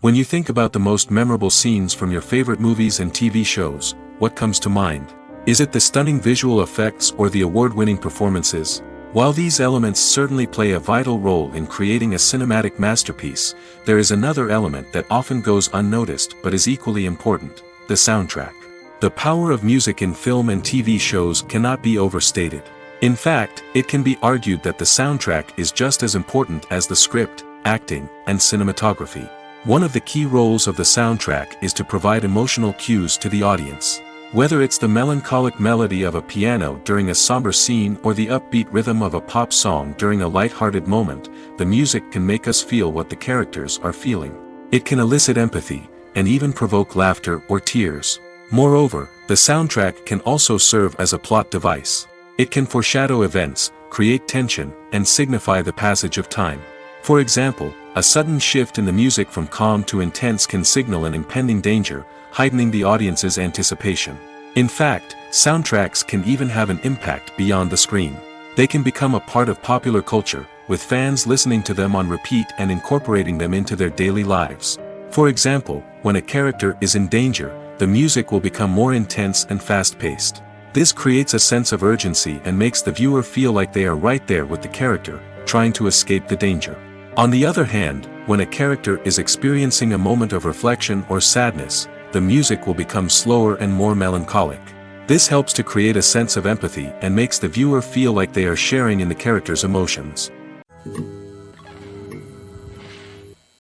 When you think about the most memorable scenes from your favorite movies and TV shows, what comes to mind? Is it the stunning visual effects or the award-winning performances? While these elements certainly play a vital role in creating a cinematic masterpiece, there is another element that often goes unnoticed but is equally important: the soundtrack. The power of music in film and TV shows cannot be overstated. In fact, it can be argued that the soundtrack is just as important as the script, acting, and cinematography. One of the key roles of the soundtrack is to provide emotional cues to the audience. Whether it's the melancholic melody of a piano during a somber scene or the upbeat rhythm of a pop song during a light-hearted moment, the music can make us feel what the characters are feeling. It can elicit empathy, and even provoke laughter or tears. Moreover, the soundtrack can also serve as a plot device. It can foreshadow events, create tension, and signify the passage of time. For example, a sudden shift in the music from calm to intense can signal an impending danger, heightening the audience's anticipation. In fact, Soundtracks can even have an impact beyond the screen. They can become a part of popular culture, with fans listening to them on repeat and incorporating them into their daily lives. For example, when a character is in danger, the music will become more intense and fast-paced. This creates a sense of urgency and makes the viewer feel like they are right there with the character, trying to escape the danger. On the other hand, when a character is experiencing a moment of reflection or sadness, the music will become slower and more melancholic. This helps to create a sense of empathy and makes the viewer feel like they are sharing in the character's emotions.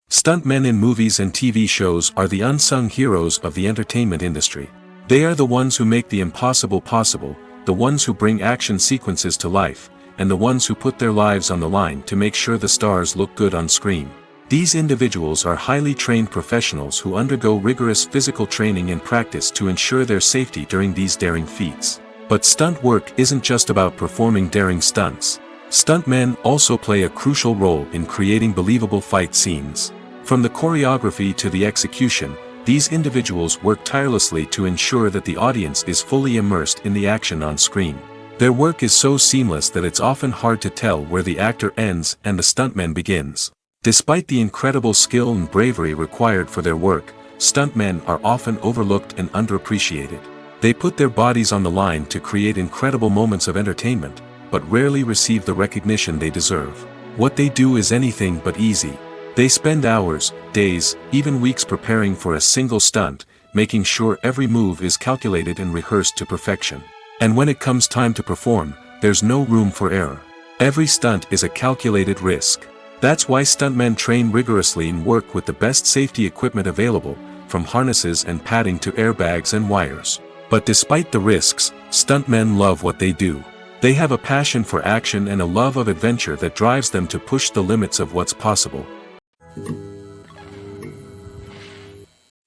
Stuntmen in movies and TV shows are the unsung heroes of the entertainment industry. They are the ones who make the impossible possible, the ones who bring action sequences to life, and the ones who put their lives on the line to make sure the stars look good on screen. These individuals are highly trained professionals who undergo rigorous physical training and practice to ensure their safety during these daring feats. But stunt work isn't just about performing daring stunts. Stuntmen also play a crucial role in creating believable fight scenes. From the choreography to the execution, these individuals work tirelessly to ensure that the audience is fully immersed in the action on screen. Their work is so seamless that it's often hard to tell where the actor ends and the stuntman begins. Despite the incredible skill and bravery required for their work, stuntmen are often overlooked and underappreciated. They put their bodies on the line to create incredible moments of entertainment, but rarely receive the recognition they deserve. What they do is anything but easy. They spend hours, days, even weeks preparing for a single stunt, making sure every move is calculated and rehearsed to perfection. And when it comes time to perform, there's no room for error. Every stunt is a calculated risk. That's why stuntmen train rigorously and work with the best safety equipment available, from harnesses and padding to airbags and wires. But despite the risks, stuntmen love what they do. They have a passion for action and a love of adventure that drives them to push the limits of what's possible.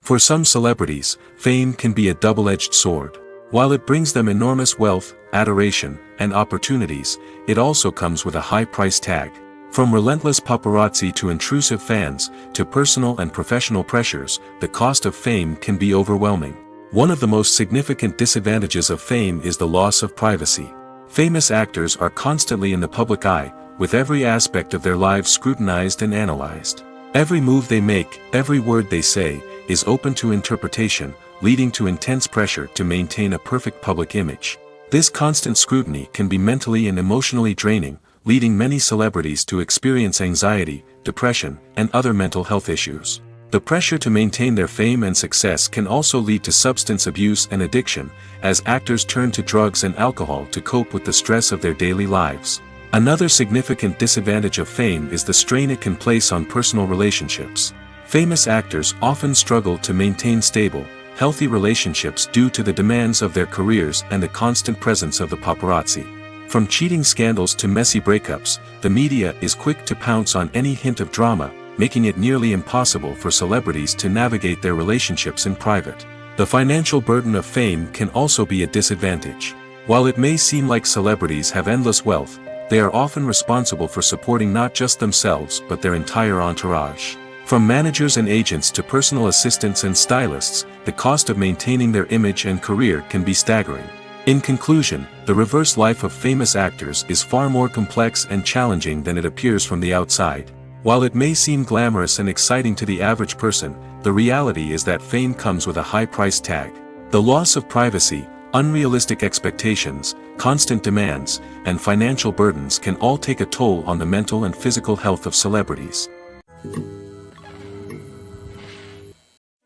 For some celebrities, fame can be a double-edged sword. While it brings them enormous wealth, adoration, and opportunities, it also comes with a high price tag. From relentless paparazzi to intrusive fans, to personal and professional pressures, the cost of fame can be overwhelming. One of the most significant disadvantages of fame is the loss of privacy. Famous actors are constantly in the public eye, with every aspect of their lives scrutinized and analyzed. Every move they make, every word they say, is open to interpretation, leading to intense pressure to maintain a perfect public image. This constant scrutiny can be mentally and emotionally draining, leading many celebrities to experience anxiety, depression, and other mental health issues. The pressure to maintain their fame and success can also lead to substance abuse and addiction, as actors turn to drugs and alcohol to cope with the stress of their daily lives. Another significant disadvantage of fame is the strain it can place on personal relationships. Famous actors often struggle to maintain stable, healthy relationships due to the demands of their careers and the constant presence of the paparazzi. From cheating scandals to messy breakups, the media is quick to pounce on any hint of drama, making it nearly impossible for celebrities to navigate their relationships in private. The financial burden of fame can also be a disadvantage. While it may seem like celebrities have endless wealth, they are often responsible for supporting not just themselves but their entire entourage. From managers and agents to personal assistants and stylists, the cost of maintaining their image and career can be staggering. In conclusion, the reverse life of famous actors is far more complex and challenging than it appears from the outside. While it may seem glamorous and exciting to the average person, the reality is that fame comes with a high price tag. The loss of privacy, unrealistic expectations, constant demands, and financial burdens can all take a toll on the mental and physical health of celebrities.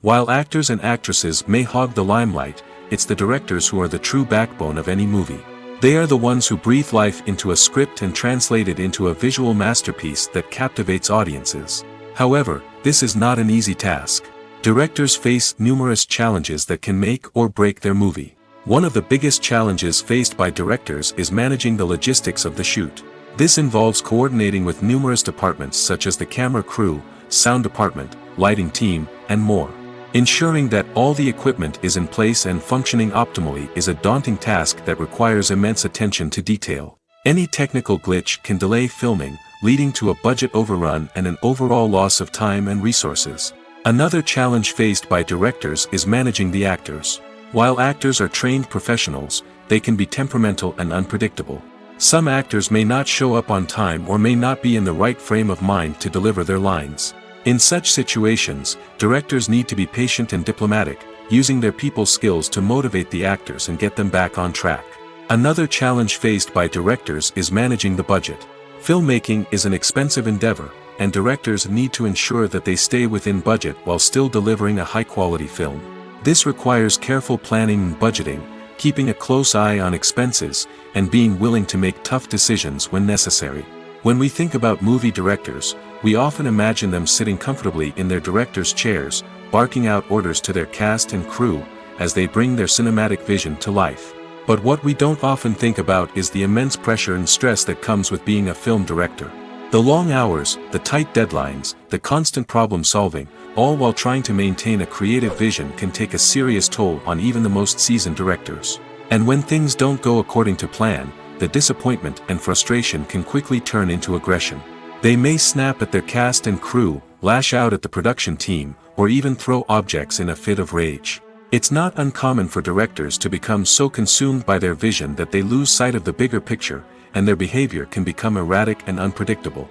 While actors and actresses may hog the limelight, it's the directors who are the true backbone of any movie. They are the ones who breathe life into a script and translate it into a visual masterpiece that captivates audiences. However, this is not an easy task. Directors face numerous challenges that can make or break their movie. One of the biggest challenges faced by directors is managing the logistics of the shoot. This involves coordinating with numerous departments such as the camera crew, sound department, lighting team, and more. Ensuring that all the equipment is in place and functioning optimally is a daunting task that requires immense attention to detail. Any technical glitch can delay filming, leading to a budget overrun and an overall loss of time and resources. Another challenge faced by directors is managing the actors. While actors are trained professionals, they can be temperamental and unpredictable. Some actors may not show up on time or may not be in the right frame of mind to deliver their lines. In such situations, directors need to be patient and diplomatic, using their people skills to motivate the actors and get them back on track. Another challenge faced by directors is managing the budget. Filmmaking is an expensive endeavor, and directors need to ensure that they stay within budget while still delivering a high-quality film. This requires careful planning and budgeting, keeping a close eye on expenses, and being willing to make tough decisions when necessary. When we think about movie directors, we often imagine them sitting comfortably in their director's chairs, barking out orders to their cast and crew, as they bring their cinematic vision to life. But what we don't often think about is the immense pressure and stress that comes with being a film director. The long hours, the tight deadlines, the constant problem solving, all while trying to maintain a creative vision can take a serious toll on even the most seasoned directors. And when things don't go according to plan, the disappointment and frustration can quickly turn into aggression. They may snap at their cast and crew, lash out at the production team, or even throw objects in a fit of rage. It's not uncommon for directors to become so consumed by their vision that they lose sight of the bigger picture, and their behavior can become erratic and unpredictable.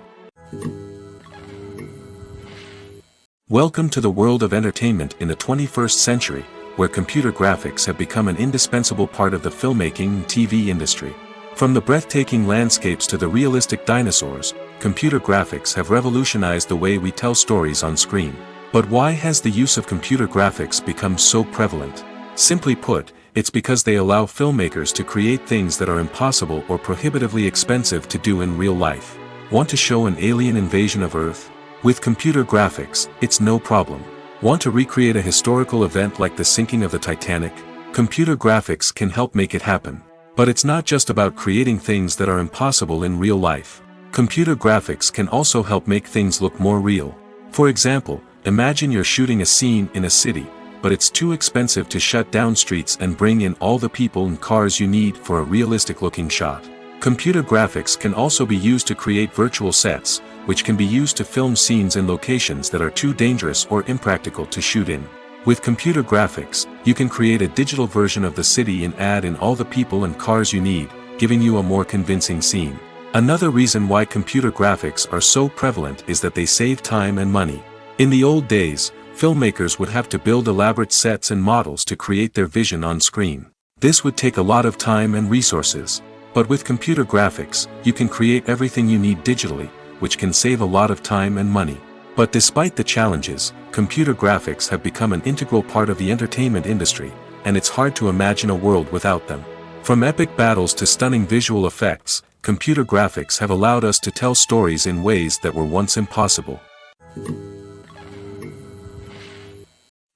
Welcome to the world of entertainment in the 21st century, where computer graphics have become an indispensable part of the filmmaking and TV industry. From the breathtaking landscapes to the realistic dinosaurs, computer graphics have revolutionized the way we tell stories on screen. But why has the use of computer graphics become so prevalent? Simply put, it's because they allow filmmakers to create things that are impossible or prohibitively expensive to do in real life. Want to show an alien invasion of Earth? With computer graphics, it's no problem. Want to recreate a historical event like the sinking of the Titanic? Computer graphics can help make it happen. But it's not just about creating things that are impossible in real life. Computer graphics can also help make things look more real. For example, imagine you're shooting a scene in a city, but it's too expensive to shut down streets and bring in all the people and cars you need for a realistic-looking shot. Computer graphics can also be used to create virtual sets, which can be used to film scenes in locations that are too dangerous or impractical to shoot in. With computer graphics, you can create a digital version of the city and add in all the people and cars you need, giving you a more convincing scene. Another reason why computer graphics are so prevalent is that they save time and money. In the old days, filmmakers would have to build elaborate sets and models to create their vision on screen. This would take a lot of time and resources. But with computer graphics, you can create everything you need digitally, which can save a lot of time and money. But despite the challenges, computer graphics have become an integral part of the entertainment industry, and it's hard to imagine a world without them. From epic battles to stunning visual effects, computer graphics have allowed us to tell stories in ways that were once impossible.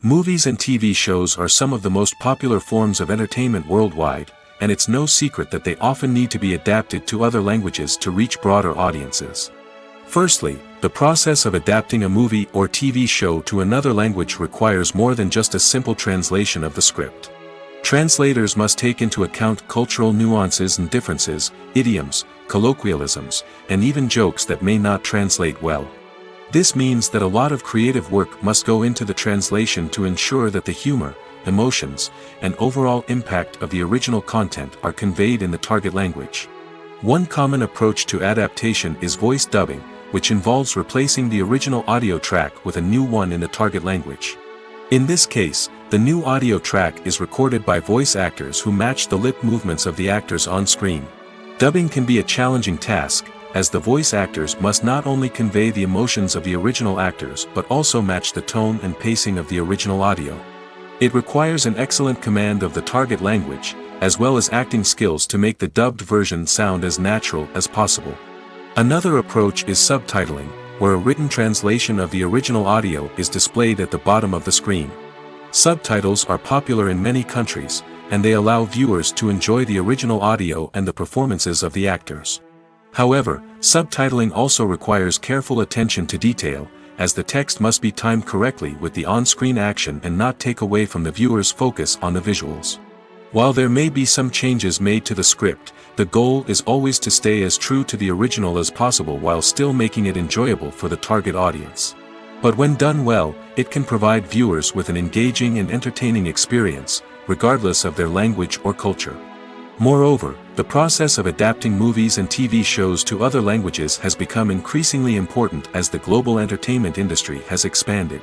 Movies and TV shows are some of the most popular forms of entertainment worldwide, and it's no secret that they often need to be adapted to other languages to reach broader audiences. Firstly, the process of adapting a movie or TV show to another language requires more than just a simple translation of the script. Translators must take into account cultural nuances and differences, idioms, colloquialisms, and even jokes that may not translate well. This means that a lot of creative work must go into the translation to ensure that the humor, emotions, and overall impact of the original content are conveyed in the target language. One common approach to adaptation is voice dubbing, which involves replacing the original audio track with a new one in the target language. In this case, the new audio track is recorded by voice actors who match the lip movements of the actors on screen. Dubbing can be a challenging task, as the voice actors must not only convey the emotions of the original actors but also match the tone and pacing of the original audio. It requires an excellent command of the target language, as well as acting skills to make the dubbed version sound as natural as possible. Another approach is subtitling, where a written translation of the original audio is displayed at the bottom of the screen. Subtitles are popular in many countries, and they allow viewers to enjoy the original audio and the performances of the actors. However, subtitling also requires careful attention to detail, as the text must be timed correctly with the on-screen action and not take away from the viewer's focus on the visuals. While there may be some changes made to the script, the goal is always to stay as true to the original as possible while still making it enjoyable for the target audience. But when done well, it can provide viewers with an engaging and entertaining experience, regardless of their language or culture. Moreover, the process of adapting movies and TV shows to other languages has become increasingly important as the global entertainment industry has expanded.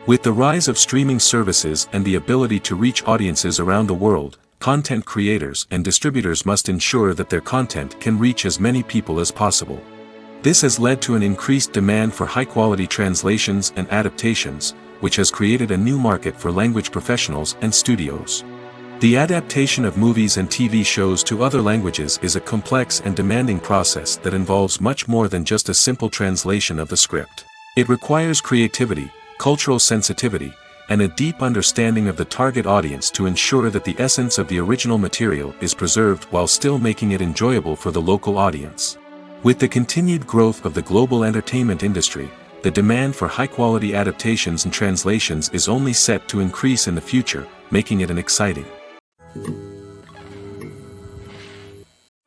With the rise of streaming services and the ability to reach audiences around the world, content creators and distributors must ensure that their content can reach as many people as possible. This has led to an increased demand for high-quality translations and adaptations, which has created a new market for language professionals and studios. The adaptation of movies and TV shows to other languages is a complex and demanding process that involves much more than just a simple translation of the script. It requires creativity, cultural sensitivity, and a deep understanding of the target audience to ensure that the essence of the original material is preserved while still making it enjoyable for the local audience. With the continued growth of the global entertainment industry, the demand for high-quality adaptations and translations is only set to increase in the future, making it exciting.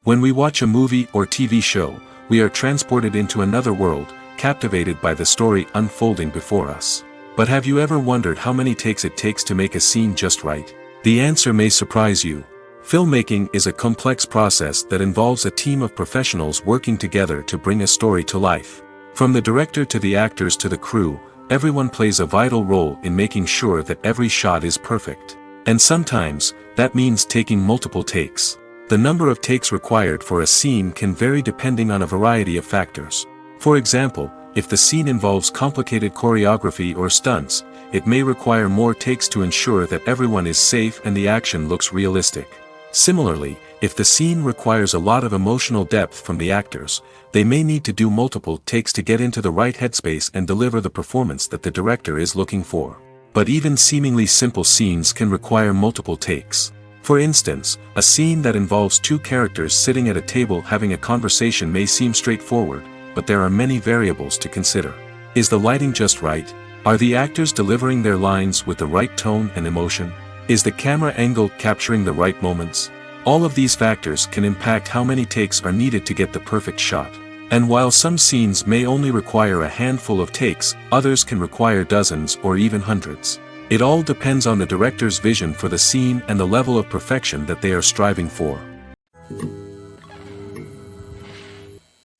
When we watch a movie or TV show, we are transported into another world, captivated by the story unfolding before us. But have you ever wondered how many takes it takes to make a scene just right? The answer may surprise you. Filmmaking is a complex process that involves a team of professionals working together to bring a story to life. From the director to the actors to the crew, everyone plays a vital role in making sure that every shot is perfect. And sometimes, that means taking multiple takes. The number of takes required for a scene can vary depending on a variety of factors. For example, if the scene involves complicated choreography or stunts, it may require more takes to ensure that everyone is safe and the action looks realistic. Similarly, if the scene requires a lot of emotional depth from the actors, they may need to do multiple takes to get into the right headspace and deliver the performance that the director is looking for. But even seemingly simple scenes can require multiple takes. For instance, a scene that involves two characters sitting at a table having a conversation may seem straightforward, but there are many variables to consider. Is the lighting just right? Are the actors delivering their lines with the right tone and emotion? Is the camera angle capturing the right moments? All of these factors can impact how many takes are needed to get the perfect shot. And while some scenes may only require a handful of takes, others can require dozens or even hundreds. It all depends on the director's vision for the scene and the level of perfection that they are striving for.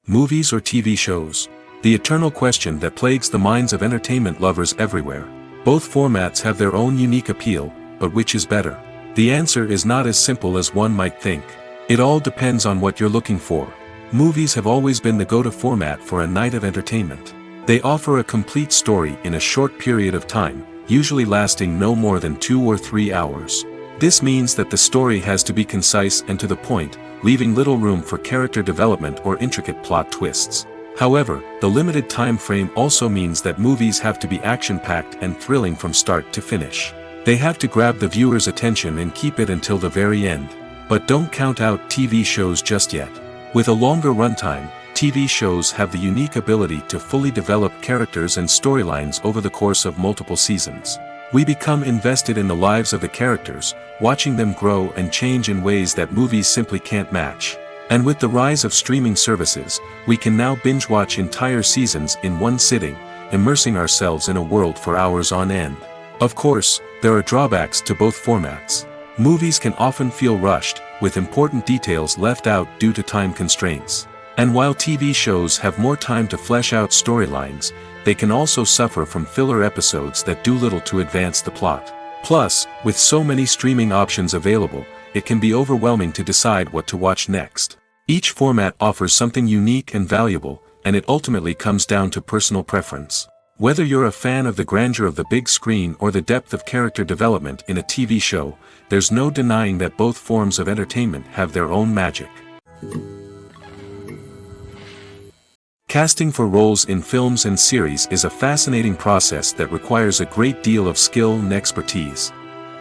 Movies or TV shows? The eternal question that plagues the minds of entertainment lovers everywhere. Both formats have their own unique appeal, but which is better? The answer is not as simple as one might think. It all depends on what you're looking for. Movies have always been the go-to format for a night of entertainment. They offer a complete story in a short period of time, usually lasting no more than 2 or 3 hours. This means that the story has to be concise and to the point, leaving little room for character development or intricate plot twists. However, the limited time frame also means that movies have to be action-packed and thrilling from start to finish. They have to grab the viewer's attention and keep it until the very end. But don't count out TV shows just yet. With a longer runtime, TV shows have the unique ability to fully develop characters and storylines over the course of multiple seasons. We become invested in the lives of the characters, watching them grow and change in ways that movies simply can't match. And with the rise of streaming services, we can now binge-watch entire seasons in one sitting, immersing ourselves in a world for hours on end. Of course, there are drawbacks to both formats. Movies can often feel rushed, with important details left out due to time constraints. And while TV shows have more time to flesh out storylines, they can also suffer from filler episodes that do little to advance the plot. Plus, with so many streaming options available, it can be overwhelming to decide what to watch next. Each format offers something unique and valuable, and it ultimately comes down to personal preference. Whether you're a fan of the grandeur of the big screen or the depth of character development in a TV show, there's no denying that both forms of entertainment have their own magic. Casting for roles in films and series is a fascinating process that requires a great deal of skill and expertise.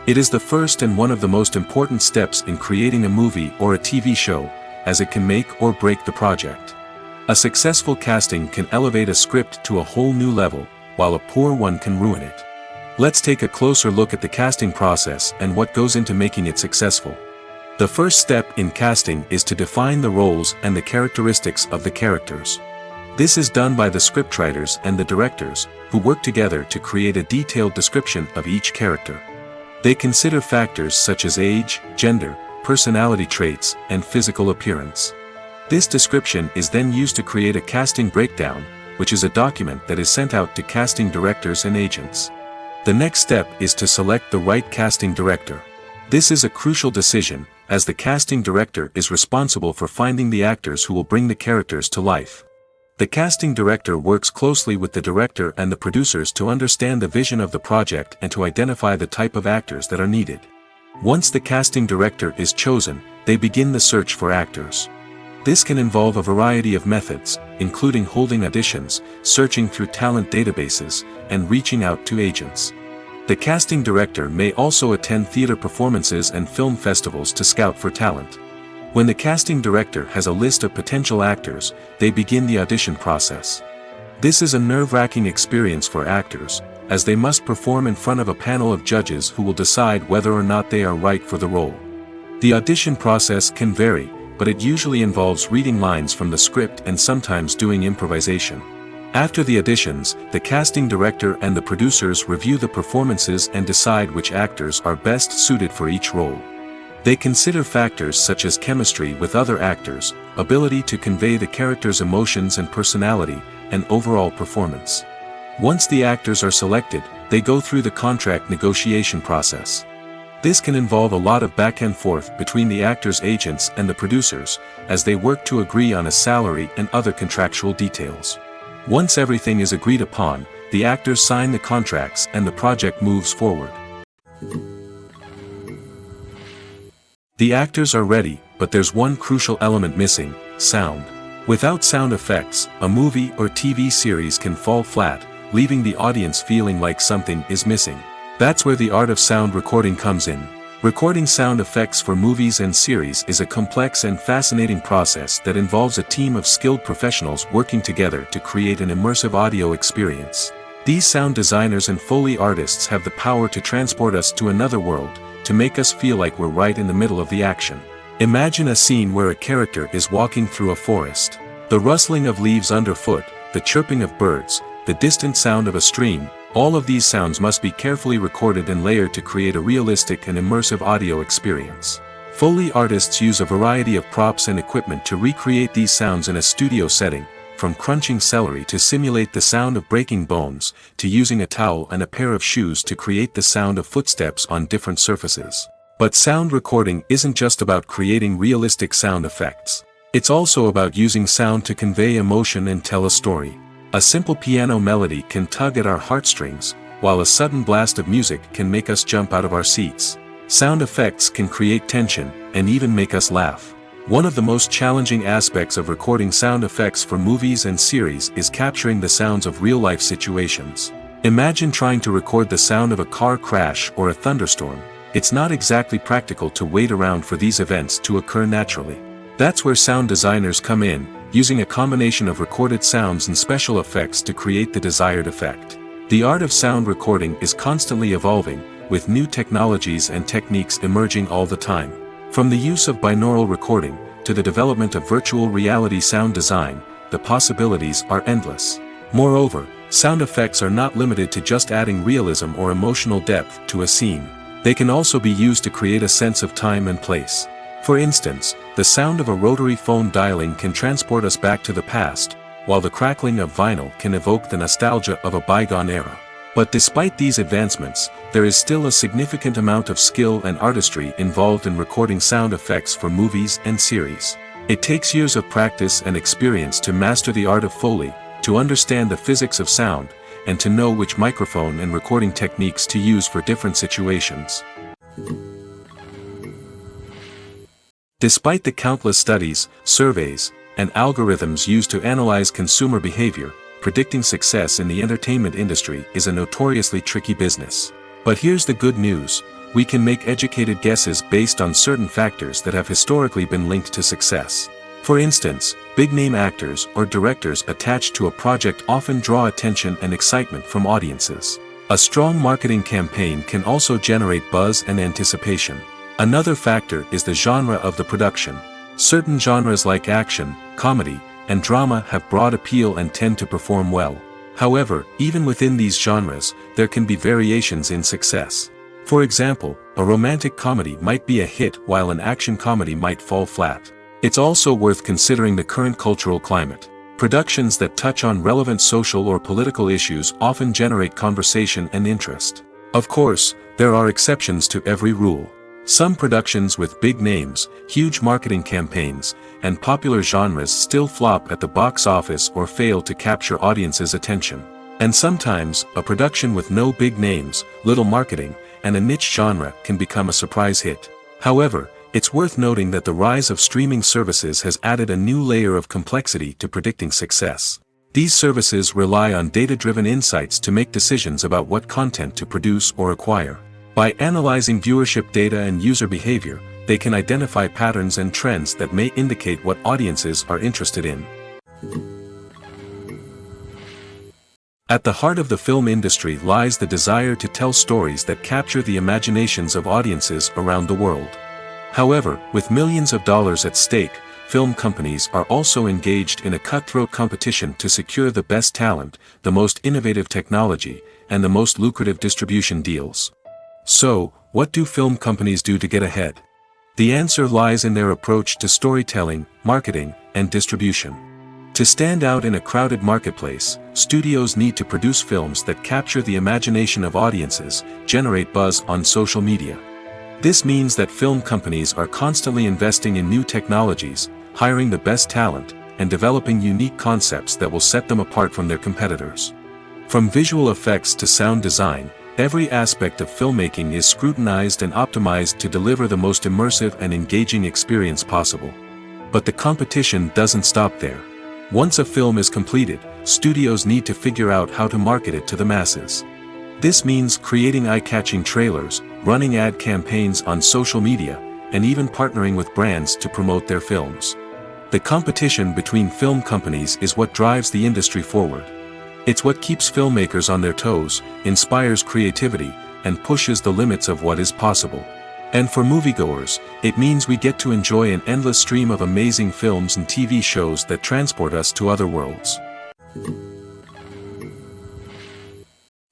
It is the first and one of the most important steps in creating a movie or a TV show, as it can make or break the project. A successful casting can elevate a script to a whole new level, while a poor one can ruin it. Let's take a closer look at the casting process and what goes into making it successful. The first step in casting is to define the roles and the characteristics of the characters. This is done by the scriptwriters and the directors, who work together to create a detailed description of each character. They consider factors such as age, gender, personality traits, and physical appearance. This description is then used to create a casting breakdown, which is a document that is sent out to casting directors and agents. The next step is to select the right casting director. This is a crucial decision, as the casting director is responsible for finding the actors who will bring the characters to life. The casting director works closely with the director and the producers to understand the vision of the project and to identify the type of actors that are needed. Once the casting director is chosen, they begin the search for actors. This can involve a variety of methods, including holding auditions, searching through talent databases, and reaching out to agents. The casting director may also attend theater performances and film festivals to scout for talent. When the casting director has a list of potential actors, they begin the audition process. This is a nerve-wracking experience for actors, as they must perform in front of a panel of judges who will decide whether or not they are right for the role. The audition process can vary, but it usually involves reading lines from the script and sometimes doing improvisation. After the auditions, the casting director and the producers review the performances and decide which actors are best suited for each role. They consider factors such as chemistry with other actors, ability to convey the character's emotions and personality, and overall performance. Once the actors are selected, they go through the contract negotiation process. This can involve a lot of back and forth between the actors' agents and the producers, as they work to agree on a salary and other contractual details. Once everything is agreed upon, the actors sign the contracts and the project moves forward. The actors are ready, but there's one crucial element missing: sound. Without sound effects, a movie or TV series can fall flat, leaving the audience feeling like something is missing. That's where the art of sound recording comes in. Recording sound effects for movies and series is a complex and fascinating process that involves a team of skilled professionals working together to create an immersive audio experience. These sound designers and Foley artists have the power to transport us to another world, to make us feel like we're right in the middle of the action. Imagine a scene where a character is walking through a forest. The rustling of leaves underfoot, the chirping of birds, the distant sound of a stream, all of these sounds must be carefully recorded and layered to create a realistic and immersive audio experience. Foley artists use a variety of props and equipment to recreate these sounds in a studio setting, from crunching celery to simulate the sound of breaking bones, to using a towel and a pair of shoes to create the sound of footsteps on different surfaces. But sound recording isn't just about creating realistic sound effects. It's also about using sound to convey emotion and tell a story. A simple piano melody can tug at our heartstrings, while a sudden blast of music can make us jump out of our seats. Sound effects can create tension, and even make us laugh. One of the most challenging aspects of recording sound effects for movies and series is capturing the sounds of real-life situations. Imagine trying to record the sound of a car crash or a thunderstorm. It's not exactly practical to wait around for these events to occur naturally. That's where sound designers come in, using a combination of recorded sounds and special effects to create the desired effect. The art of sound recording is constantly evolving, with new technologies and techniques emerging all the time. From the use of binaural recording, to the development of virtual reality sound design, the possibilities are endless. Moreover, sound effects are not limited to just adding realism or emotional depth to a scene. They can also be used to create a sense of time and place. For instance, the sound of a rotary phone dialing can transport us back to the past, while the crackling of vinyl can evoke the nostalgia of a bygone era. But despite these advancements, there is still a significant amount of skill and artistry involved in recording sound effects for movies and series. It takes years of practice and experience to master the art of Foley, to understand the physics of sound, and to know which microphone and recording techniques to use for different situations. Despite the countless studies, surveys, and algorithms used to analyze consumer behavior, predicting success in the entertainment industry is a notoriously tricky business. But here's the good news: we can make educated guesses based on certain factors that have historically been linked to success. For instance, big-name actors or directors attached to a project often draw attention and excitement from audiences. A strong marketing campaign can also generate buzz and anticipation. Another factor is the genre of the production. Certain genres like action, comedy, and drama have broad appeal and tend to perform well. However, even within these genres, there can be variations in success. For example, a romantic comedy might be a hit while an action comedy might fall flat. It's also worth considering the current cultural climate. Productions that touch on relevant social or political issues often generate conversation and interest. Of course, there are exceptions to every rule. Some productions with big names, huge marketing campaigns, and popular genres still flop at the box office or fail to capture audiences' attention. And sometimes, a production with no big names, little marketing, and a niche genre can become a surprise hit. However, it's worth noting that the rise of streaming services has added a new layer of complexity to predicting success. These services rely on data-driven insights to make decisions about what content to produce or acquire. By analyzing viewership data and user behavior, they can identify patterns and trends that may indicate what audiences are interested in. At the heart of the film industry lies the desire to tell stories that capture the imaginations of audiences around the world. However, with millions of dollars at stake, film companies are also engaged in a cutthroat competition to secure the best talent, the most innovative technology, and the most lucrative distribution deals. So, what do film companies do to get ahead? The answer lies in their approach to storytelling, marketing, and distribution. To stand out in a crowded marketplace, studios need to produce films that capture the imagination of audiences, generate buzz on social media. This means that film companies are constantly investing in new technologies, hiring the best talent, and developing unique concepts that will set them apart from their competitors. From visual effects to sound design, every aspect of filmmaking is scrutinized and optimized to deliver the most immersive and engaging experience possible. But the competition doesn't stop there. Once a film is completed, studios need to figure out how to market it to the masses. This means creating eye-catching trailers, running ad campaigns on social media, and even partnering with brands to promote their films. The competition between film companies is what drives the industry forward. It's what keeps filmmakers on their toes, inspires creativity, and pushes the limits of what is possible. And for moviegoers, it means we get to enjoy an endless stream of amazing films and TV shows that transport us to other worlds.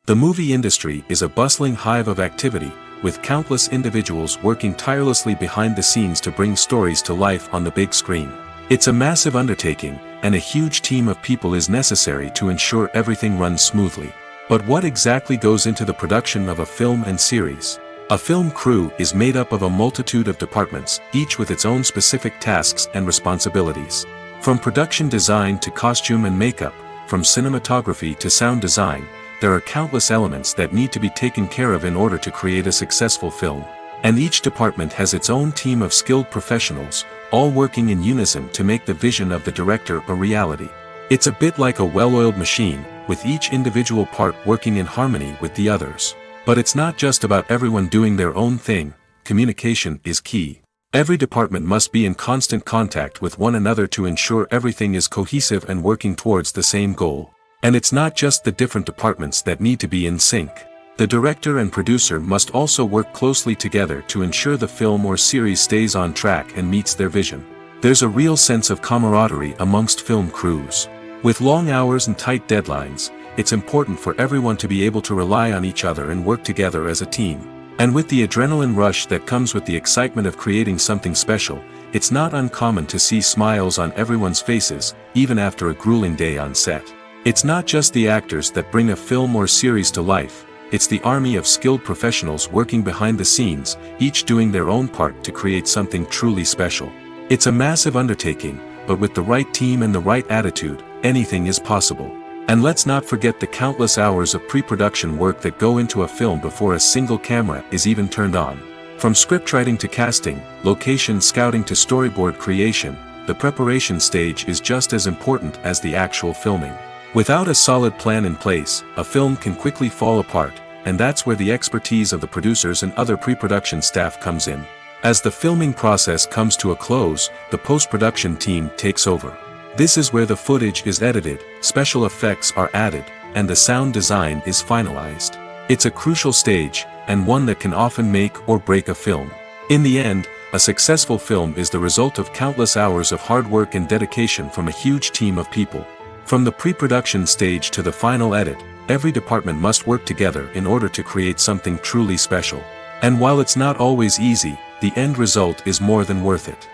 The movie industry is a bustling hive of activity, with countless individuals working tirelessly behind the scenes to bring stories to life on the big screen. It's a massive undertaking, and a huge team of people is necessary to ensure everything runs smoothly. But what exactly goes into the production of a film and series? A film crew is made up of a multitude of departments, each with its own specific tasks and responsibilities. From production design to costume and makeup, from cinematography to sound design, there are countless elements that need to be taken care of in order to create a successful film. And each department has its own team of skilled professionals, all working in unison to make the vision of the director a reality. It's a bit like a well-oiled machine, with each individual part working in harmony with the others. But it's not just about everyone doing their own thing. Communication is key. Every department must be in constant contact with one another to ensure everything is cohesive and working towards the same goal. And it's not just the different departments that need to be in sync. The director and producer must also work closely together to ensure the film or series stays on track and meets their vision. There's a real sense of camaraderie amongst film crews. With long hours and tight deadlines, it's important for everyone to be able to rely on each other and work together as a team. And with the adrenaline rush that comes with the excitement of creating something special, it's not uncommon to see smiles on everyone's faces, even after a grueling day on set. It's not just the actors that bring a film or series to life. It's the army of skilled professionals working behind the scenes, each doing their own part to create something truly special. It's a massive undertaking, but with the right team and the right attitude, anything is possible. And let's not forget the countless hours of pre-production work that go into a film before a single camera is even turned on. From scriptwriting to casting, location scouting to storyboard creation, the preparation stage is just as important as the actual filming. Without a solid plan in place, a film can quickly fall apart, and that's where the expertise of the producers and other pre-production staff comes in. As the filming process comes to a close, the post-production team takes over. This is where the footage is edited, special effects are added, and the sound design is finalized. It's a crucial stage, and one that can often make or break a film. In the end, a successful film is the result of countless hours of hard work and dedication from a huge team of people. From the pre-production stage to the final edit, every department must work together in order to create something truly special. And while it's not always easy, the end result is more than worth it.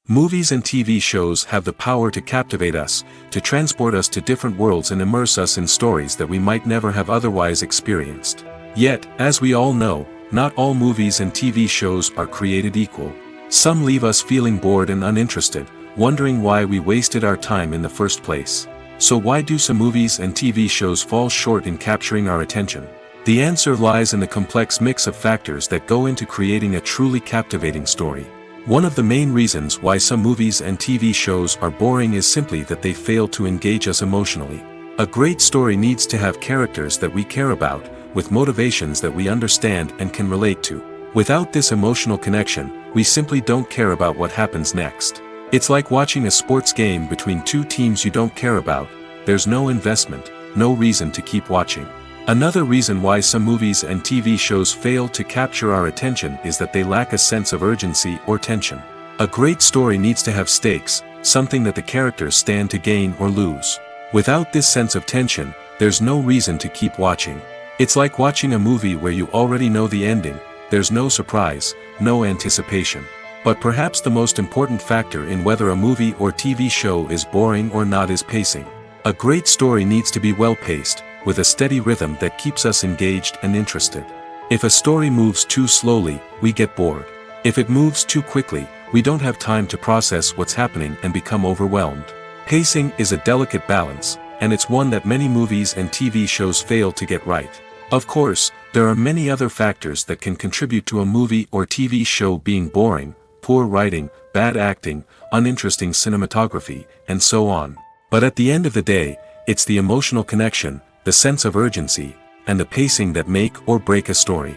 Movies and TV shows have the power to captivate us, to transport us to different worlds and immerse us in stories that we might never have otherwise experienced. Yet, as we all know, not all movies and TV shows are created equal. Some leave us feeling bored and uninterested, wondering why we wasted our time in the first place. So why do some movies and TV shows fall short in capturing our attention? The answer lies in the complex mix of factors that go into creating a truly captivating story. One of the main reasons why some movies and TV shows are boring is simply that they fail to engage us emotionally. A great story needs to have characters that we care about, with motivations that we understand and can relate to. Without this emotional connection, we simply don't care about what happens next. It's like watching a sports game between two teams you don't care about. There's no investment, no reason to keep watching. Another reason why some movies and TV shows fail to capture our attention is that they lack a sense of urgency or tension. A great story needs to have stakes, something that the characters stand to gain or lose. Without this sense of tension, there's no reason to keep watching. It's like watching a movie where you already know the ending, there's no surprise, no anticipation. But perhaps the most important factor in whether a movie or TV show is boring or not is pacing. A great story needs to be well-paced, with a steady rhythm that keeps us engaged and interested. If a story moves too slowly, we get bored. If it moves too quickly, we don't have time to process what's happening and become overwhelmed. Pacing is a delicate balance, and it's one that many movies and TV shows fail to get right. Of course, there are many other factors that can contribute to a movie or TV show being boring: poor writing, bad acting, uninteresting cinematography, and so on. But at the end of the day, it's the emotional connection, the sense of urgency, and the pacing that make or break a story.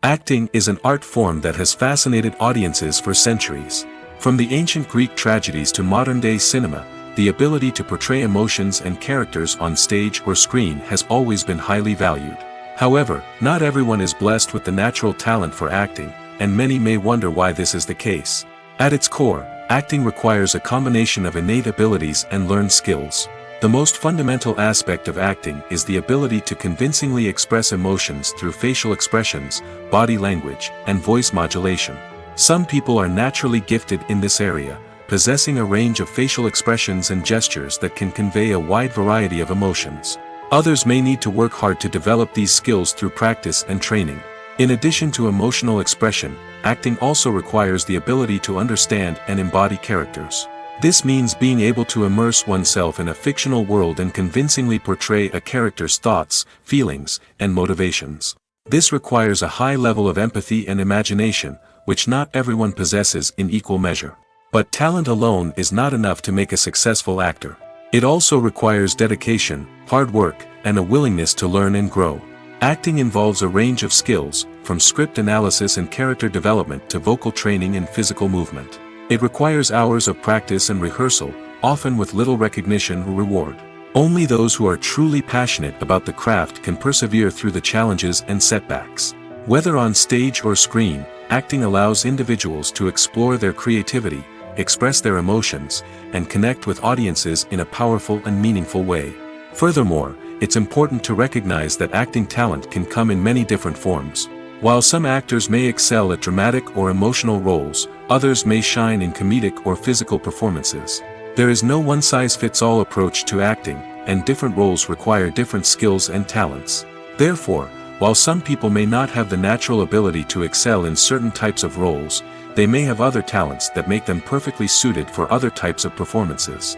Acting is an art form that has fascinated audiences for centuries. From the ancient Greek tragedies to modern-day cinema, the ability to portray emotions and characters on stage or screen has always been highly valued. However, not everyone is blessed with the natural talent for acting, and many may wonder why this is the case. At its core, acting requires a combination of innate abilities and learned skills. The most fundamental aspect of acting is the ability to convincingly express emotions through facial expressions, body language, and voice modulation. Some people are naturally gifted in this area, possessing a range of facial expressions and gestures that can convey a wide variety of emotions. Others may need to work hard to develop these skills through practice and training. In addition to emotional expression, acting also requires the ability to understand and embody characters. This means being able to immerse oneself in a fictional world and convincingly portray a character's thoughts, feelings, and motivations. This requires a high level of empathy and imagination, which not everyone possesses in equal measure. But talent alone is not enough to make a successful actor. It also requires dedication, hard work, and a willingness to learn and grow. Acting involves a range of skills, from script analysis and character development to vocal training and physical movement. It requires hours of practice and rehearsal, often with little recognition or reward. Only those who are truly passionate about the craft can persevere through the challenges and setbacks. Whether on stage or screen, acting allows individuals to explore their creativity, express their emotions, and connect with audiences in a powerful and meaningful way. Furthermore, it's important to recognize that acting talent can come in many different forms. While some actors may excel at dramatic or emotional roles, others may shine in comedic or physical performances. There is no one-size-fits-all approach to acting, and different roles require different skills and talents. Therefore, while some people may not have the natural ability to excel in certain types of roles, they may have other talents that make them perfectly suited for other types of performances.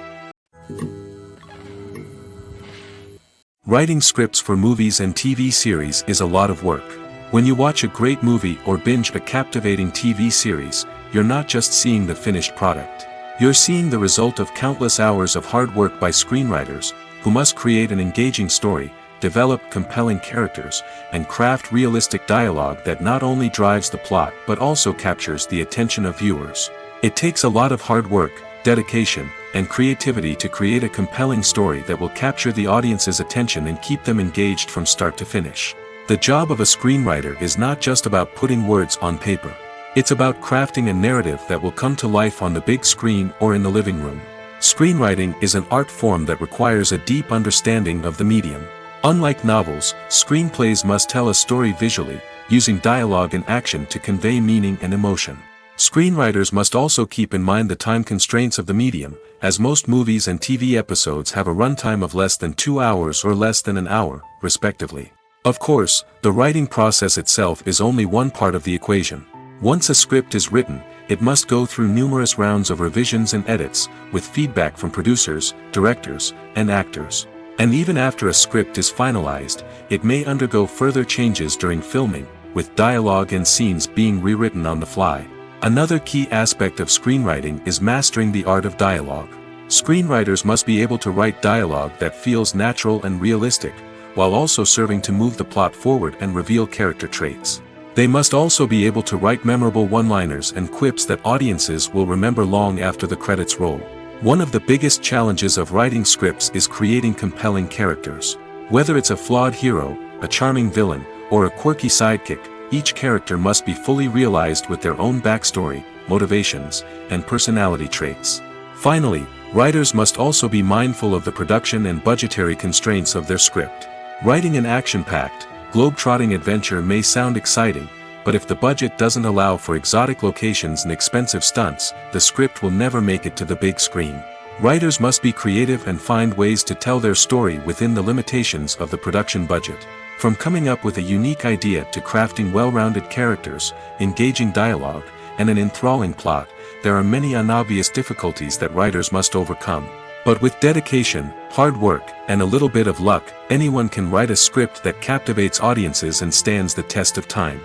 Writing scripts for movies and TV series is a lot of work. When you watch a great movie or binge a captivating TV series, you're not just seeing the finished product. You're seeing the result of countless hours of hard work by screenwriters, who must create an engaging story, develop compelling characters, and craft realistic dialogue that not only drives the plot but also captures the attention of viewers. It takes a lot of hard work, dedication, and creativity to create a compelling story that will capture the audience's attention and keep them engaged from start to finish. The job of a screenwriter is not just about putting words on paper. It's about crafting a narrative that will come to life on the big screen or in the living room. Screenwriting is an art form that requires a deep understanding of the medium. Unlike novels, screenplays must tell a story visually, using dialogue and action to convey meaning and emotion. Screenwriters must also keep in mind the time constraints of the medium, as most movies and TV episodes have a runtime of less than 2 hours or less than an hour, respectively. Of course, the writing process itself is only one part of the equation. Once a script is written, it must go through numerous rounds of revisions and edits, with feedback from producers, directors, and actors. And even after a script is finalized, it may undergo further changes during filming, with dialogue and scenes being rewritten on the fly. Another key aspect of screenwriting is mastering the art of dialogue. Screenwriters must be able to write dialogue that feels natural and realistic, while also serving to move the plot forward and reveal character traits. They must also be able to write memorable one-liners and quips that audiences will remember long after the credits roll. One of the biggest challenges of writing scripts is creating compelling characters. Whether it's a flawed hero, a charming villain, or a quirky sidekick, each character must be fully realized with their own backstory, motivations, and personality traits. Finally, writers must also be mindful of the production and budgetary constraints of their script. Writing an action-packed, globe-trotting adventure may sound exciting, but if the budget doesn't allow for exotic locations and expensive stunts, the script will never make it to the big screen. Writers must be creative and find ways to tell their story within the limitations of the production budget. From coming up with a unique idea to crafting well-rounded characters, engaging dialogue, and an enthralling plot, there are many unobvious difficulties that writers must overcome. But with dedication, hard work, and a little bit of luck, anyone can write a script that captivates audiences and stands the test of time.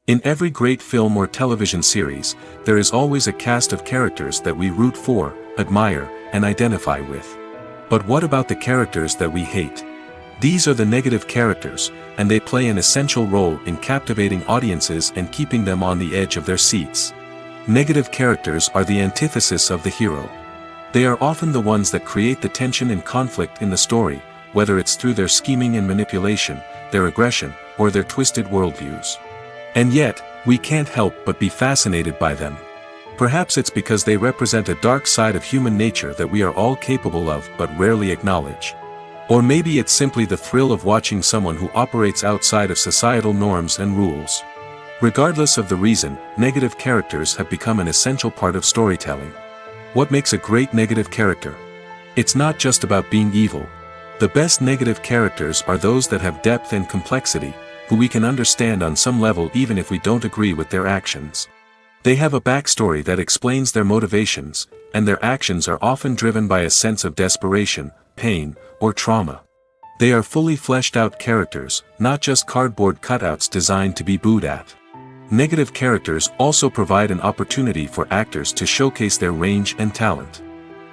In every great film or television series, there is always a cast of characters that we root for, admire, and identify with. But what about the characters that we hate? These are the negative characters, and they play an essential role in captivating audiences and keeping them on the edge of their seats. Negative characters are the antithesis of the hero. They are often the ones that create the tension and conflict in the story, whether it's through their scheming and manipulation, their aggression, or their twisted worldviews. And yet, we can't help but be fascinated by them. Perhaps it's because they represent a dark side of human nature that we are all capable of but rarely acknowledge. Or maybe it's simply the thrill of watching someone who operates outside of societal norms and rules. Regardless of the reason, negative characters have become an essential part of storytelling. What makes a great negative character? It's not just about being evil. The best negative characters are those that have depth and complexity, who we can understand on some level even if we don't agree with their actions. They have a backstory that explains their motivations, and their actions are often driven by a sense of desperation, pain, or trauma. They are fully fleshed out characters, not just cardboard cutouts designed to be booed at. Negative characters also provide an opportunity for actors to showcase their range and talent.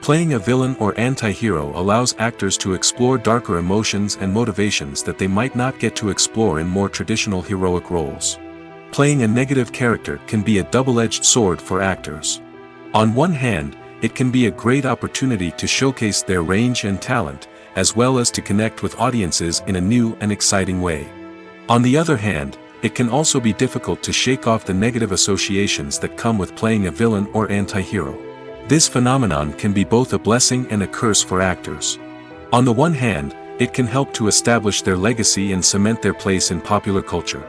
Playing a villain or anti-hero allows actors to explore darker emotions and motivations that they might not get to explore in more traditional heroic roles. Playing a negative character can be a double-edged sword for actors. On one hand, it can be a great opportunity to showcase their range and talent, as well as to connect with audiences in a new and exciting way. On the other hand, it can also be difficult to shake off the negative associations that come with playing a villain or anti-hero. This phenomenon can be both a blessing and a curse for actors. On the one hand, it can help to establish their legacy and cement their place in popular culture.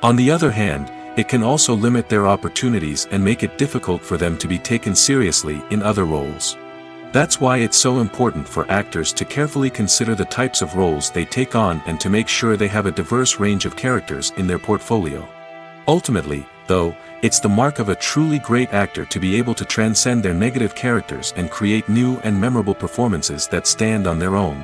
On the other hand, it can also limit their opportunities and make it difficult for them to be taken seriously in other roles. That's why it's so important for actors to carefully consider the types of roles they take on and to make sure they have a diverse range of characters in their portfolio. Ultimately, though, it's the mark of a truly great actor to be able to transcend their negative characters and create new and memorable performances that stand on their own.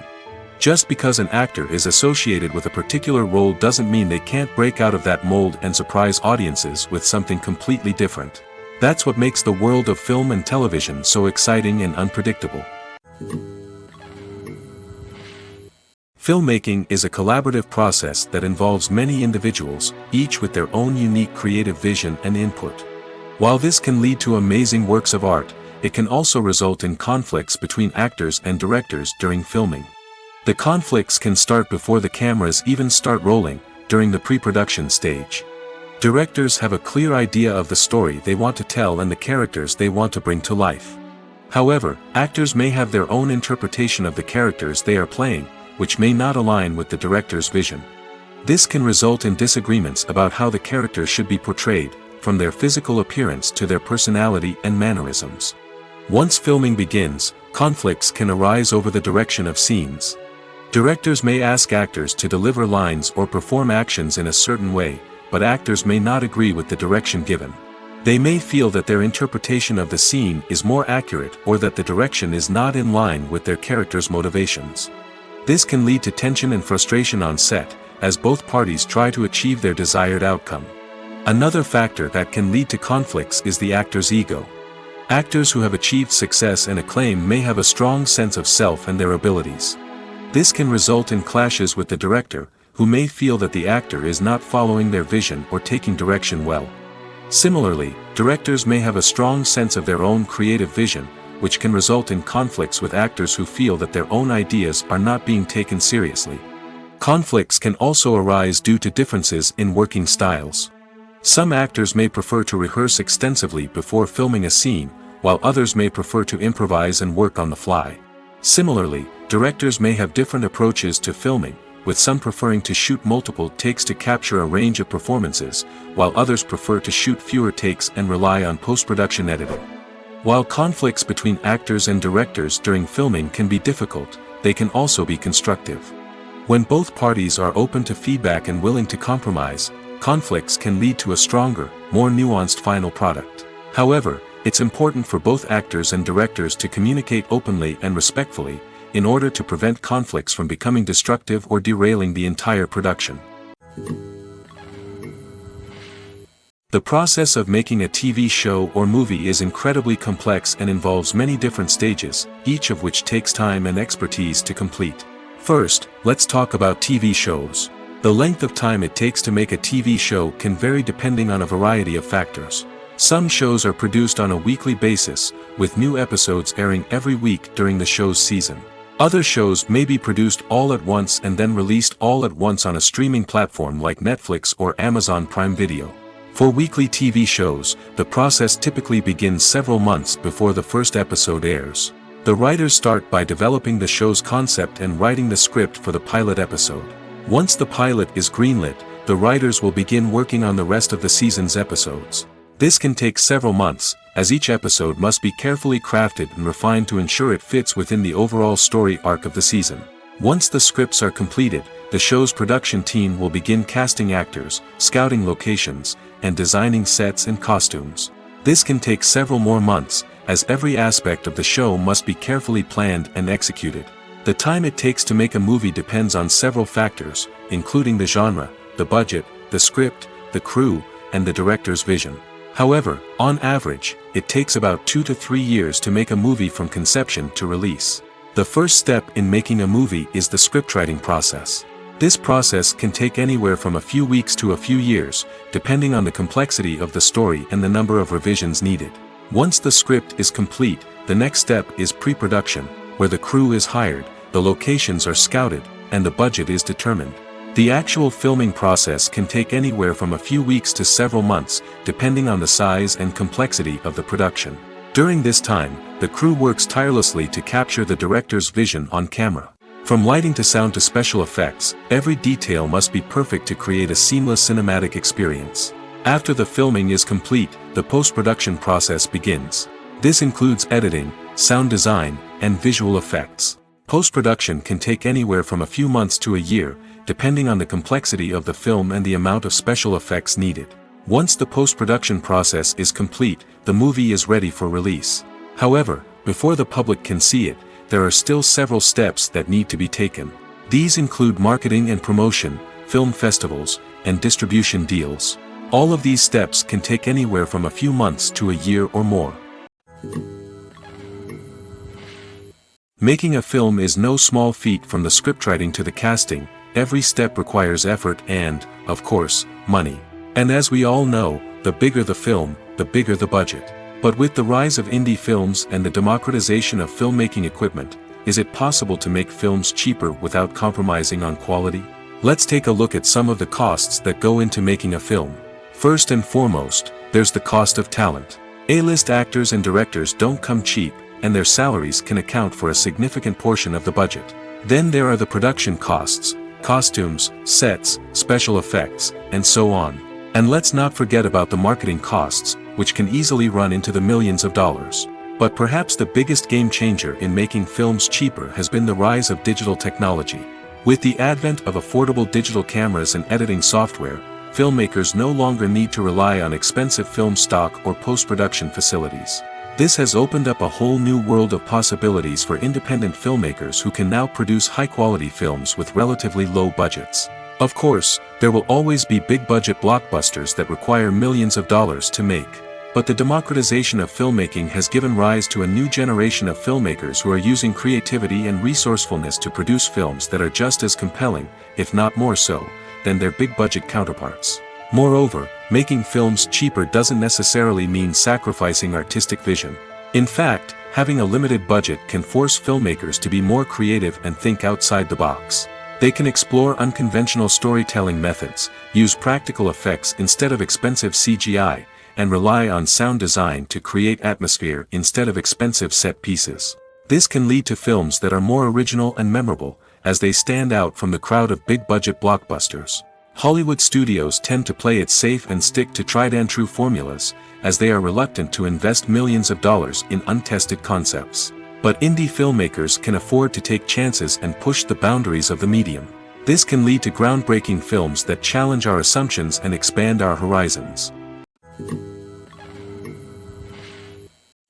Just because an actor is associated with a particular role doesn't mean they can't break out of that mold and surprise audiences with something completely different. That's what makes the world of film and television so exciting and unpredictable. Filmmaking is a collaborative process that involves many individuals, each with their own unique creative vision and input. While this can lead to amazing works of art, it can also result in conflicts between actors and directors during filming. The conflicts can start before the cameras even start rolling, during the pre-production stage. Directors have a clear idea of the story they want to tell and the characters they want to bring to life. However, actors may have their own interpretation of the characters they are playing, which may not align with the director's vision. This can result in disagreements about how the characters should be portrayed, from their physical appearance to their personality and mannerisms. Once filming begins, conflicts can arise over the direction of scenes. Directors may ask actors to deliver lines or perform actions in a certain way, but actors may not agree with the direction given. They may feel that their interpretation of the scene is more accurate or that the direction is not in line with their character's motivations. This can lead to tension and frustration on set, as both parties try to achieve their desired outcome. Another factor that can lead to conflicts is the actor's ego. Actors who have achieved success and acclaim may have a strong sense of self and their abilities. This can result in clashes with the director, who may feel that the actor is not following their vision or taking direction well. Similarly, directors may have a strong sense of their own creative vision, which can result in conflicts with actors who feel that their own ideas are not being taken seriously. Conflicts can also arise due to differences in working styles. Some actors may prefer to rehearse extensively before filming a scene, while others may prefer to improvise and work on the fly. Similarly, directors may have different approaches to filming, with some preferring to shoot multiple takes to capture a range of performances, while others prefer to shoot fewer takes and rely on post-production editing. While conflicts between actors and directors during filming can be difficult, they can also be constructive. When both parties are open to feedback and willing to compromise, conflicts can lead to a stronger, more nuanced final product. However, it's important for both actors and directors to communicate openly and respectfully, in order to prevent conflicts from becoming destructive or derailing the entire production. The process of making a TV show or movie is incredibly complex and involves many different stages, each of which takes time and expertise to complete. First, let's talk about TV shows. The length of time it takes to make a TV show can vary depending on a variety of factors. Some shows are produced on a weekly basis, with new episodes airing every week during the show's season. Other shows may be produced all at once and then released all at once on a streaming platform like Netflix or Amazon Prime Video. For weekly TV shows, the process typically begins several months before the first episode airs. The writers start by developing the show's concept and writing the script for the pilot episode. Once the pilot is greenlit, the writers will begin working on the rest of the season's episodes. This can take several months, as each episode must be carefully crafted and refined to ensure it fits within the overall story arc of the season. Once the scripts are completed, the show's production team will begin casting actors, scouting locations, and designing sets and costumes. This can take several more months, as every aspect of the show must be carefully planned and executed. The time it takes to make a movie depends on several factors, including the genre, the budget, the script, the crew, and the director's vision. However, on average, it takes about 2 to 3 years to make a movie from conception to release. The first step in making a movie is the scriptwriting process. This process can take anywhere from a few weeks to a few years, depending on the complexity of the story and the number of revisions needed. Once the script is complete, the next step is pre-production, where the crew is hired, the locations are scouted, and the budget is determined. The actual filming process can take anywhere from a few weeks to several months, depending on the size and complexity of the production. During this time, the crew works tirelessly to capture the director's vision on camera. From lighting to sound to special effects, every detail must be perfect to create a seamless cinematic experience. After the filming is complete, the post-production process begins. This includes editing, sound design, and visual effects. Post-production can take anywhere from a few months to a year, depending on the complexity of the film and the amount of special effects needed. Once the post-production process is complete, the movie is ready for release. However, before the public can see it, there are still several steps that need to be taken. These include marketing and promotion, film festivals, and distribution deals. All of these steps can take anywhere from a few months to a year or more. Making a film is no small feat. From the scriptwriting to the casting, every step requires effort and, of course, money. And as we all know, the bigger the film, the bigger the budget. But with the rise of indie films and the democratization of filmmaking equipment, is it possible to make films cheaper without compromising on quality? Let's take a look at some of the costs that go into making a film. First and foremost, there's the cost of talent. A-list actors and directors don't come cheap, and their salaries can account for a significant portion of the budget. Then there are the production costs, costumes, sets, special effects, and so on. And let's not forget about the marketing costs, which can easily run into the millions of dollars. But perhaps the biggest game changer in making films cheaper has been the rise of digital technology. With the advent of affordable digital cameras and editing software, filmmakers no longer need to rely on expensive film stock or post-production facilities. This has opened up a whole new world of possibilities for independent filmmakers who can now produce high-quality films with relatively low budgets. Of course, there will always be big-budget blockbusters that require millions of dollars to make. But the democratization of filmmaking has given rise to a new generation of filmmakers who are using creativity and resourcefulness to produce films that are just as compelling, if not more so, than their big-budget counterparts. Moreover, making films cheaper doesn't necessarily mean sacrificing artistic vision. In fact, having a limited budget can force filmmakers to be more creative and think outside the box. They can explore unconventional storytelling methods, use practical effects instead of expensive CGI, and rely on sound design to create atmosphere instead of expensive set pieces. This can lead to films that are more original and memorable, as they stand out from the crowd of big-budget blockbusters. Hollywood studios tend to play it safe and stick to tried-and-true formulas, as they are reluctant to invest millions of dollars in untested concepts. But indie filmmakers can afford to take chances and push the boundaries of the medium. This can lead to groundbreaking films that challenge our assumptions and expand our horizons.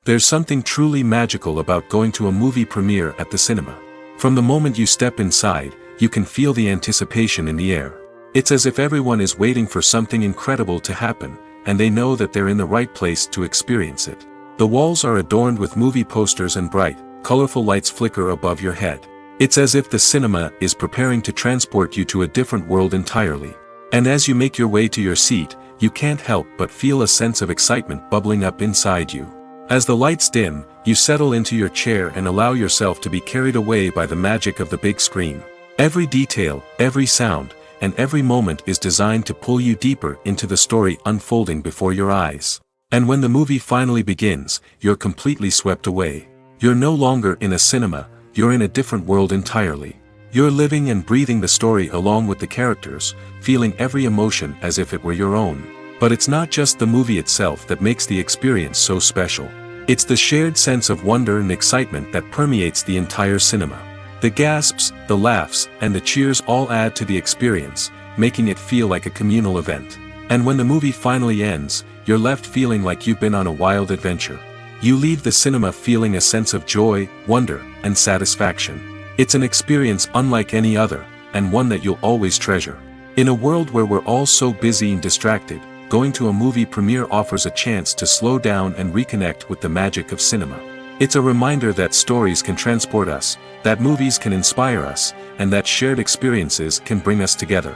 There's something truly magical about going to a movie premiere at the cinema. From the moment you step inside, you can feel the anticipation in the air. It's as if everyone is waiting for something incredible to happen, and they know that they're in the right place to experience it. The walls are adorned with movie posters and bright, colorful lights flicker above your head. It's as if the cinema is preparing to transport you to a different world entirely. And as you make your way to your seat, you can't help but feel a sense of excitement bubbling up inside you. As the lights dim, you settle into your chair and allow yourself to be carried away by the magic of the big screen. Every detail, every sound, and every moment is designed to pull you deeper into the story unfolding before your eyes. And when the movie finally begins, you're completely swept away. You're no longer in a cinema, you're in a different world entirely. You're living and breathing the story along with the characters, feeling every emotion as if it were your own. But it's not just the movie itself that makes the experience so special. It's the shared sense of wonder and excitement that permeates the entire cinema. The gasps, the laughs, and the cheers all add to the experience, making it feel like a communal event. And when the movie finally ends, you're left feeling like you've been on a wild adventure. You leave the cinema feeling a sense of joy, wonder, and satisfaction. It's an experience unlike any other, and one that you'll always treasure. In a world where we're all so busy and distracted, going to a movie premiere offers a chance to slow down and reconnect with the magic of cinema. It's a reminder that stories can transport us, that movies can inspire us, and that shared experiences can bring us together.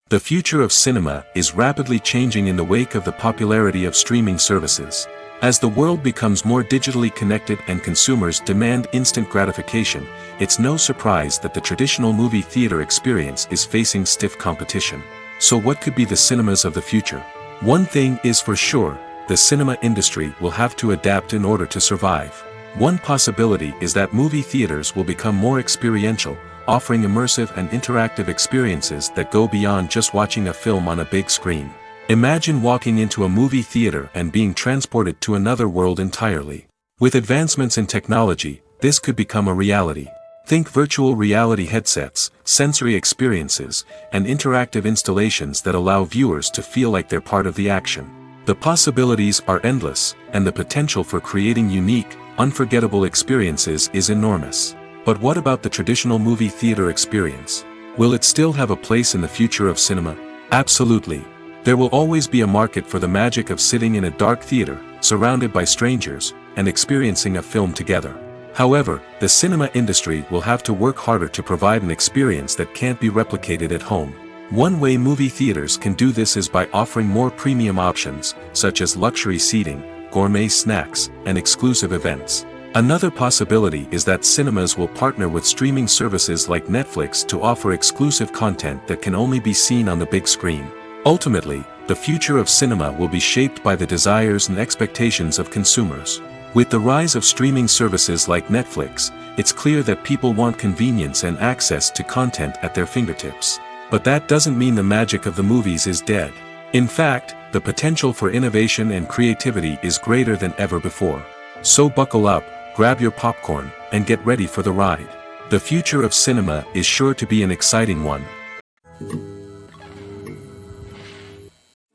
The future of cinema is rapidly changing in the wake of the popularity of streaming services. As the world becomes more digitally connected and consumers demand instant gratification, it's no surprise that the traditional movie theater experience is facing stiff competition. So what could be the cinemas of the future? One thing is for sure, the cinema industry will have to adapt in order to survive. One possibility is that movie theaters will become more experiential, offering immersive and interactive experiences that go beyond just watching a film on a big screen. Imagine walking into a movie theater and being transported to another world entirely. With advancements in technology, this could become a reality. Think virtual reality headsets, sensory experiences, and interactive installations that allow viewers to feel like they're part of the action. The possibilities are endless, and the potential for creating unique, unforgettable experiences is enormous. But what about the traditional movie theater experience? Will it still have a place in the future of cinema? Absolutely. There will always be a market for the magic of sitting in a dark theater, surrounded by strangers, and experiencing a film together. However, the cinema industry will have to work harder to provide an experience that can't be replicated at home. One way movie theaters can do this is by offering more premium options, such as luxury seating, gourmet snacks, and exclusive events. Another possibility is that cinemas will partner with streaming services like Netflix to offer exclusive content that can only be seen on the big screen. Ultimately, the future of cinema will be shaped by the desires and expectations of consumers. With the rise of streaming services like Netflix, it's clear that people want convenience and access to content at their fingertips. But that doesn't mean the magic of the movies is dead. In fact, the potential for innovation and creativity is greater than ever before. So buckle up, grab your popcorn, and get ready for the ride. The future of cinema is sure to be an exciting one.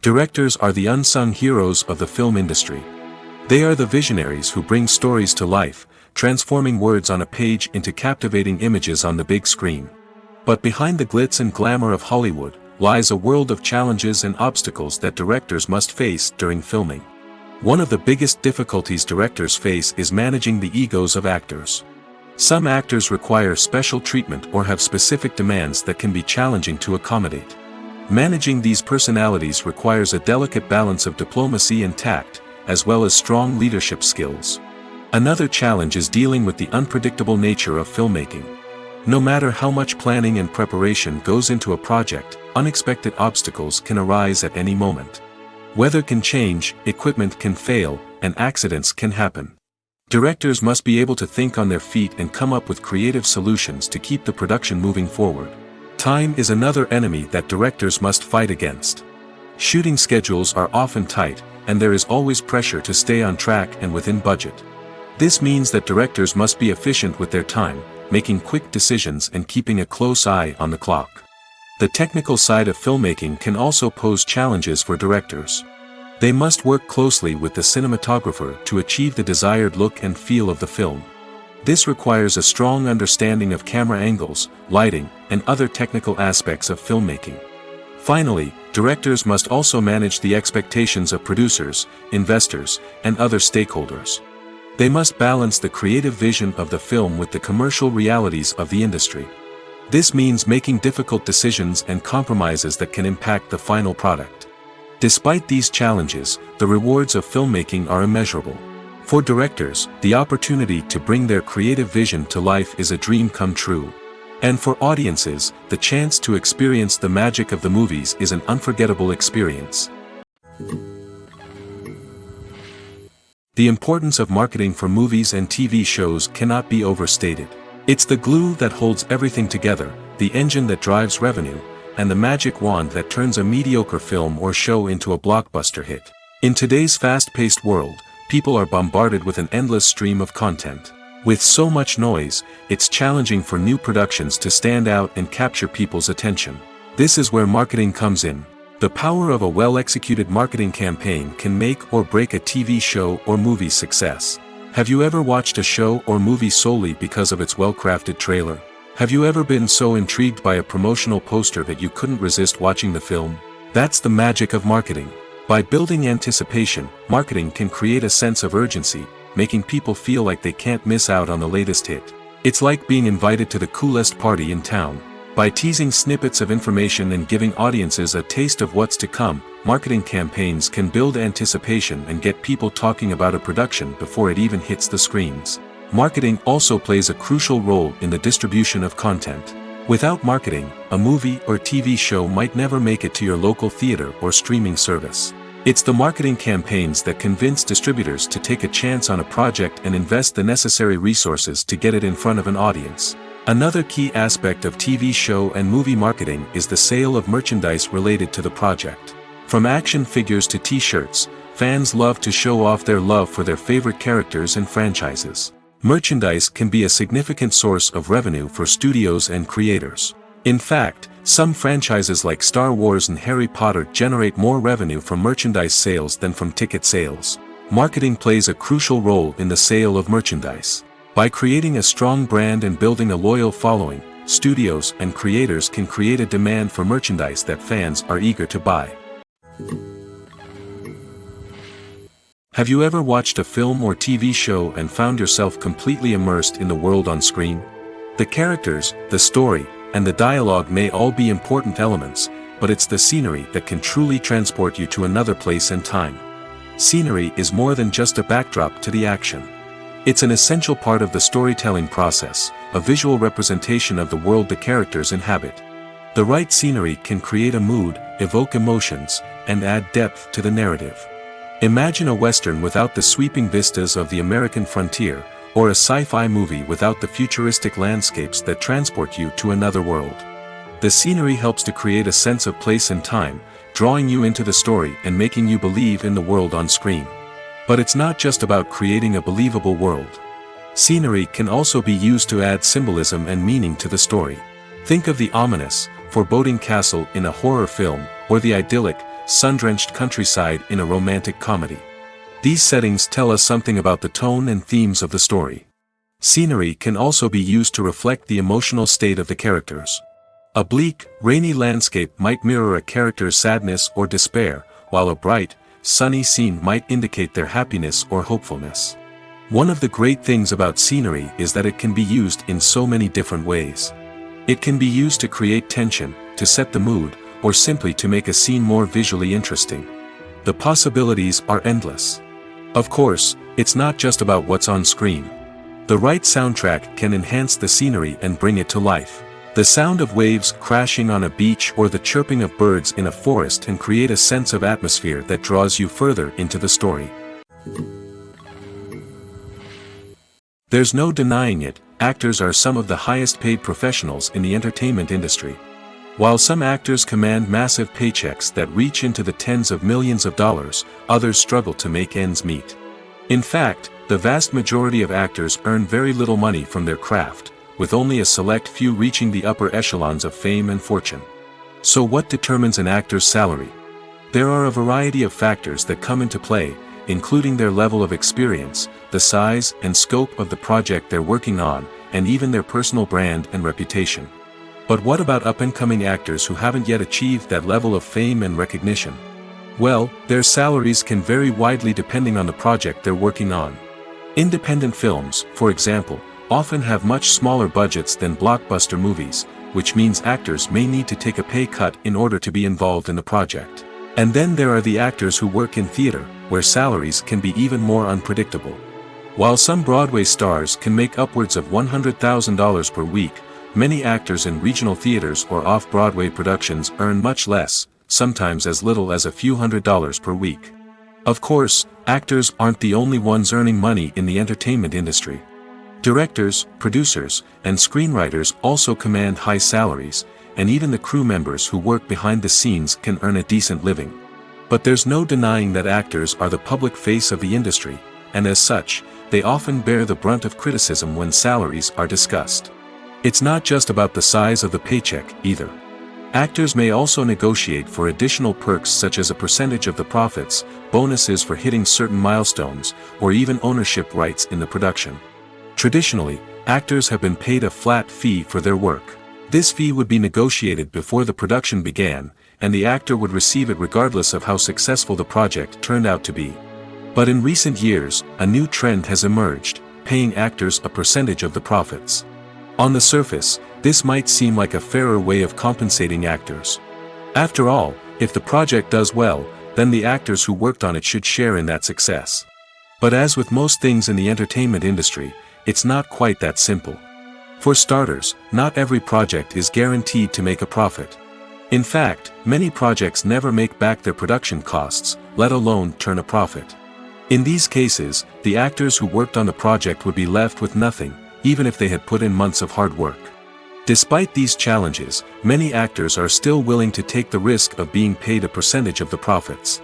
Directors are the unsung heroes of the film industry. They are the visionaries who bring stories to life, transforming words on a page into captivating images on the big screen. But behind the glitz and glamour of Hollywood lies a world of challenges and obstacles that directors must face during filming. One of the biggest difficulties directors face is managing the egos of actors. Some actors require special treatment or have specific demands that can be challenging to accommodate. Managing these personalities requires a delicate balance of diplomacy and tact, as well as strong leadership skills. Another challenge is dealing with the unpredictable nature of filmmaking. No matter how much planning and preparation goes into a project, unexpected obstacles can arise at any moment. Weather can change, equipment can fail, and accidents can happen. Directors must be able to think on their feet and come up with creative solutions to keep the production moving forward. Time is another enemy that directors must fight against. Shooting schedules are often tight, and there is always pressure to stay on track and within budget. This means that directors must be efficient with their time, making quick decisions and keeping a close eye on the clock. The technical side of filmmaking can also pose challenges for directors. They must work closely with the cinematographer to achieve the desired look and feel of the film. This requires a strong understanding of camera angles, lighting, and other technical aspects of filmmaking. Finally, directors must also manage the expectations of producers, investors, and other stakeholders. They must balance the creative vision of the film with the commercial realities of the industry. This means making difficult decisions and compromises that can impact the final product. Despite these challenges, the rewards of filmmaking are immeasurable. For directors, the opportunity to bring their creative vision to life is a dream come true. And for audiences, the chance to experience the magic of the movies is an unforgettable experience. The importance of marketing for movies and TV shows cannot be overstated. It's the glue that holds everything together, the engine that drives revenue, and the magic wand that turns a mediocre film or show into a blockbuster hit. In today's fast-paced world, people are bombarded with an endless stream of content. With so much noise, it's challenging for new productions to stand out and capture people's attention. This is where marketing comes in. The power of a well-executed marketing campaign can make or break a TV show or movie's success. Have you ever watched a show or movie solely because of its well-crafted trailer? Have you ever been so intrigued by a promotional poster that you couldn't resist watching the film? That's the magic of marketing. By building anticipation, marketing can create a sense of urgency, making people feel like they can't miss out on the latest hit. It's like being invited to the coolest party in town. By teasing snippets of information and giving audiences a taste of what's to come, marketing campaigns can build anticipation and get people talking about a production before it even hits the screens. Marketing also plays a crucial role in the distribution of content. Without marketing, a movie or TV show might never make it to your local theater or streaming service. It's the marketing campaigns that convince distributors to take a chance on a project and invest the necessary resources to get it in front of an audience. Another key aspect of TV show and movie marketing is the sale of merchandise related to the project. From action figures to t-shirts, fans love to show off their love for their favorite characters and franchises. Merchandise can be a significant source of revenue for studios and creators. In fact, some franchises like Star Wars and Harry Potter generate more revenue from merchandise sales than from ticket sales. Marketing plays a crucial role in the sale of merchandise. By creating a strong brand and building a loyal following, studios and creators can create a demand for merchandise that fans are eager to buy. Have you ever watched a film or TV show and found yourself completely immersed in the world on screen? The characters, the story, and the dialogue may all be important elements, but it's the scenery that can truly transport you to another place and time. Scenery is more than just a backdrop to the action. It's an essential part of the storytelling process, a visual representation of the world the characters inhabit. The right scenery can create a mood, evoke emotions, and add depth to the narrative. Imagine a Western without the sweeping vistas of the American frontier, or a sci-fi movie without the futuristic landscapes that transport you to another world. The scenery helps to create a sense of place and time, drawing you into the story and making you believe in the world on screen. But it's not just about creating a believable world. Scenery can also be used to add symbolism and meaning to the story. Think of the ominous, foreboding castle in a horror film, or the idyllic, sun-drenched countryside in a romantic comedy. These settings tell us something about the tone and themes of the story. Scenery can also be used to reflect the emotional state of the characters. A bleak, rainy landscape might mirror a character's sadness or despair, while a bright, sunny scene might indicate their happiness or hopefulness. One of the great things about scenery is that it can be used in so many different ways. It can be used to create tension, to set the mood, or simply to make a scene more visually interesting. The possibilities are endless. Of course, it's not just about what's on screen. The right soundtrack can enhance the scenery and bring it to life. The sound of waves crashing on a beach or the chirping of birds in a forest can create a sense of atmosphere that draws you further into the story. There's no denying it, actors are some of the highest paid professionals in the entertainment industry. While some actors command massive paychecks that reach into the tens of millions of dollars, others struggle to make ends meet. In fact, the vast majority of actors earn very little money from their craft, with only a select few reaching the upper echelons of fame and fortune. So what determines an actor's salary? There are a variety of factors that come into play, including their level of experience, the size and scope of the project they're working on, and even their personal brand and reputation. But what about up-and-coming actors who haven't yet achieved that level of fame and recognition? Well, their salaries can vary widely depending on the project they're working on. Independent films, for example, often have much smaller budgets than blockbuster movies, which means actors may need to take a pay cut in order to be involved in the project. And then there are the actors who work in theater, where salaries can be even more unpredictable. While some Broadway stars can make upwards of $100,000 per week, many actors in regional theaters or off-Broadway productions earn much less, sometimes as little as a few $100s per week. Of course, actors aren't the only ones earning money in the entertainment industry. Directors, producers, and screenwriters also command high salaries, and even the crew members who work behind the scenes can earn a decent living. But there's no denying that actors are the public face of the industry, and as such, they often bear the brunt of criticism when salaries are discussed. It's not just about the size of the paycheck, either. Actors may also negotiate for additional perks such as a percentage of the profits, bonuses for hitting certain milestones, or even ownership rights in the production. Traditionally, actors have been paid a flat fee for their work. This fee would be negotiated before the production began, and the actor would receive it regardless of how successful the project turned out to be. But in recent years, a new trend has emerged, paying actors a percentage of the profits. On the surface, this might seem like a fairer way of compensating actors. After all, if the project does well, then the actors who worked on it should share in that success. But as with most things in the entertainment industry, it's not quite that simple. For starters, not every project is guaranteed to make a profit. In fact, many projects never make back their production costs, let alone turn a profit. In these cases, the actors who worked on the project would be left with nothing, even if they had put in months of hard work. Despite these challenges, many actors are still willing to take the risk of being paid a percentage of the profits.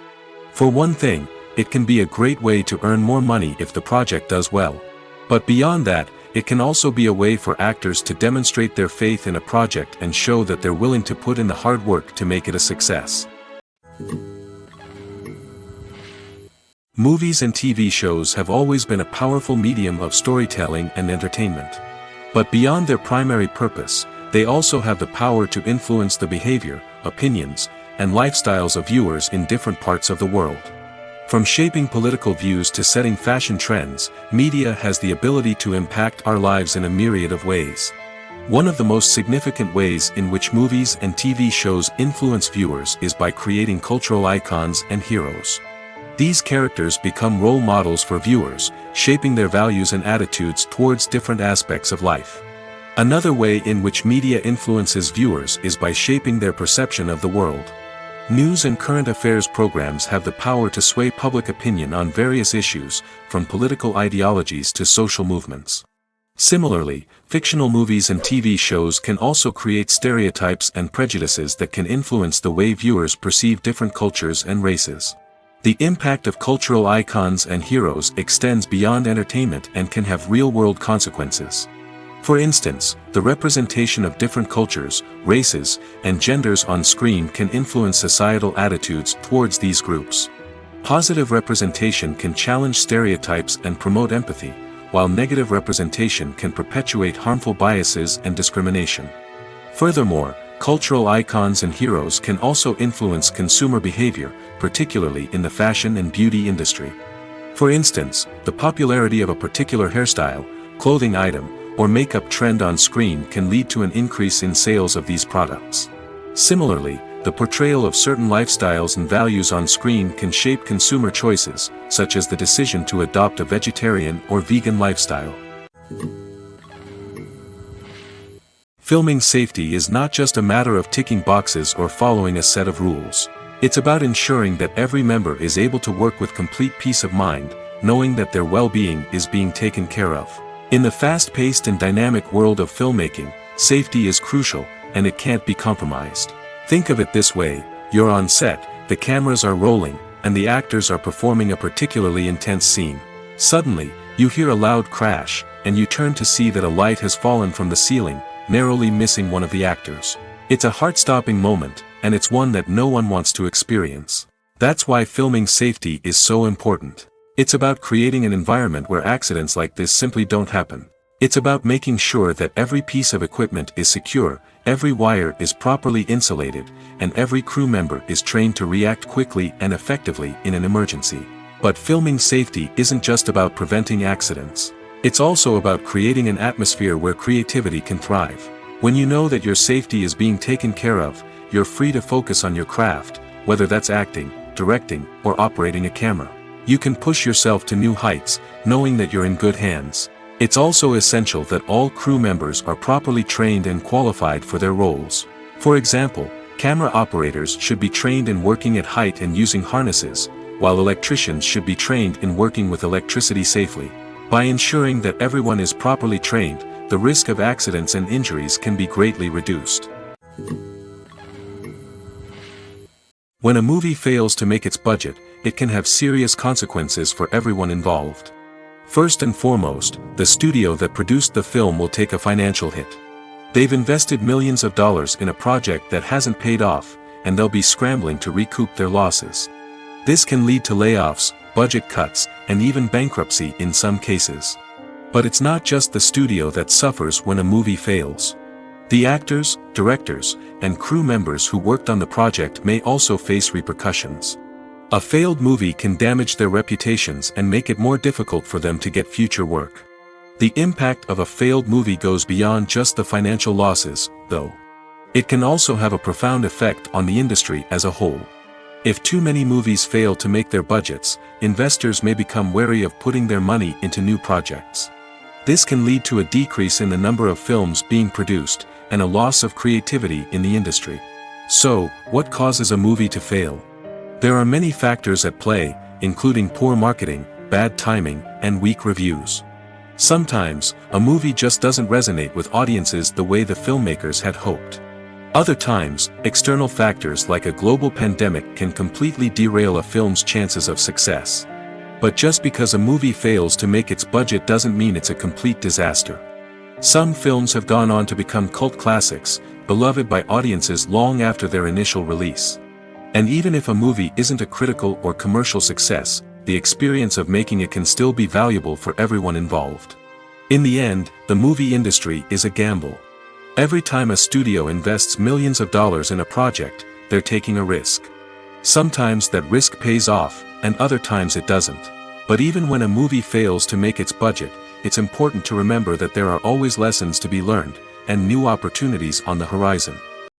For one thing, it can be a great way to earn more money if the project does well. But beyond that, it can also be a way for actors to demonstrate their faith in a project and show that they're willing to put in the hard work to make it a success. Movies and TV shows have always been a powerful medium of storytelling and entertainment. But beyond their primary purpose, they also have the power to influence the behavior, opinions, and lifestyles of viewers in different parts of the world. From shaping political views to setting fashion trends, media has the ability to impact our lives in a myriad of ways. One of the most significant ways in which movies and TV shows influence viewers is by creating cultural icons and heroes. These characters become role models for viewers, shaping their values and attitudes towards different aspects of life. Another way in which media influences viewers is by shaping their perception of the world. News and current affairs programs have the power to sway public opinion on various issues, from political ideologies to social movements. Similarly, fictional movies and TV shows can also create stereotypes and prejudices that can influence the way viewers perceive different cultures and races. The impact of cultural icons and heroes extends beyond entertainment and can have real-world consequences. For instance, the representation of different cultures, races, and genders on screen can influence societal attitudes towards these groups. Positive representation can challenge stereotypes and promote empathy, while negative representation can perpetuate harmful biases and discrimination. Furthermore, cultural icons and heroes can also influence consumer behavior, particularly in the fashion and beauty industry. For instance, the popularity of a particular hairstyle, clothing item, or makeup trend on screen can lead to an increase in sales of these products. Similarly, the portrayal of certain lifestyles and values on screen can shape consumer choices, such as the decision to adopt a vegetarian or vegan lifestyle. Filming safety is not just a matter of ticking boxes or following a set of rules. It's about ensuring that every member is able to work with complete peace of mind, knowing that their well-being is being taken care of. In the fast-paced and dynamic world of filmmaking, safety is crucial, and it can't be compromised. Think of it this way: you're on set, the cameras are rolling, and the actors are performing a particularly intense scene. Suddenly, you hear a loud crash, and you turn to see that a light has fallen from the ceiling, narrowly missing one of the actors. It's a heart-stopping moment, and it's one that no one wants to experience. That's why filming safety is so important. It's about creating an environment where accidents like this simply don't happen. It's about making sure that every piece of equipment is secure, every wire is properly insulated, and every crew member is trained to react quickly and effectively in an emergency. But filming safety isn't just about preventing accidents. It's also about creating an atmosphere where creativity can thrive. When you know that your safety is being taken care of, you're free to focus on your craft, whether that's acting, directing, or operating a camera. You can push yourself to new heights, knowing that you're in good hands. It's also essential that all crew members are properly trained and qualified for their roles. For example, camera operators should be trained in working at height and using harnesses, while electricians should be trained in working with electricity safely. By ensuring that everyone is properly trained, the risk of accidents and injuries can be greatly reduced. When a movie fails to make its budget, it can have serious consequences for everyone involved. First and foremost, the studio that produced the film will take a financial hit. They've invested millions of dollars in a project that hasn't paid off, and they'll be scrambling to recoup their losses. This can lead to layoffs, budget cuts, and even bankruptcy in some cases. But it's not just the studio that suffers when a movie fails. The actors, directors, and crew members who worked on the project may also face repercussions. A failed movie can damage their reputations and make it more difficult for them to get future work. The impact of a failed movie goes beyond just the financial losses, though. It can also have a profound effect on the industry as a whole. If too many movies fail to make their budgets, investors may become wary of putting their money into new projects. This can lead to a decrease in the number of films being produced, and a loss of creativity in the industry. So, what causes a movie to fail? There are many factors at play, including poor marketing, bad timing, and weak reviews. Sometimes, a movie just doesn't resonate with audiences the way the filmmakers had hoped. Other times, external factors like a global pandemic can completely derail a film's chances of success. But just because a movie fails to make its budget doesn't mean it's a complete disaster. Some films have gone on to become cult classics, beloved by audiences long after their initial release. And even if a movie isn't a critical or commercial success, the experience of making it can still be valuable for everyone involved. In the end, the movie industry is a gamble. Every time a studio invests millions of dollars in a project, they're taking a risk. Sometimes that risk pays off, and other times it doesn't. But even when a movie fails to make its budget, it's important to remember that there are always lessons to be learned, and new opportunities on the horizon.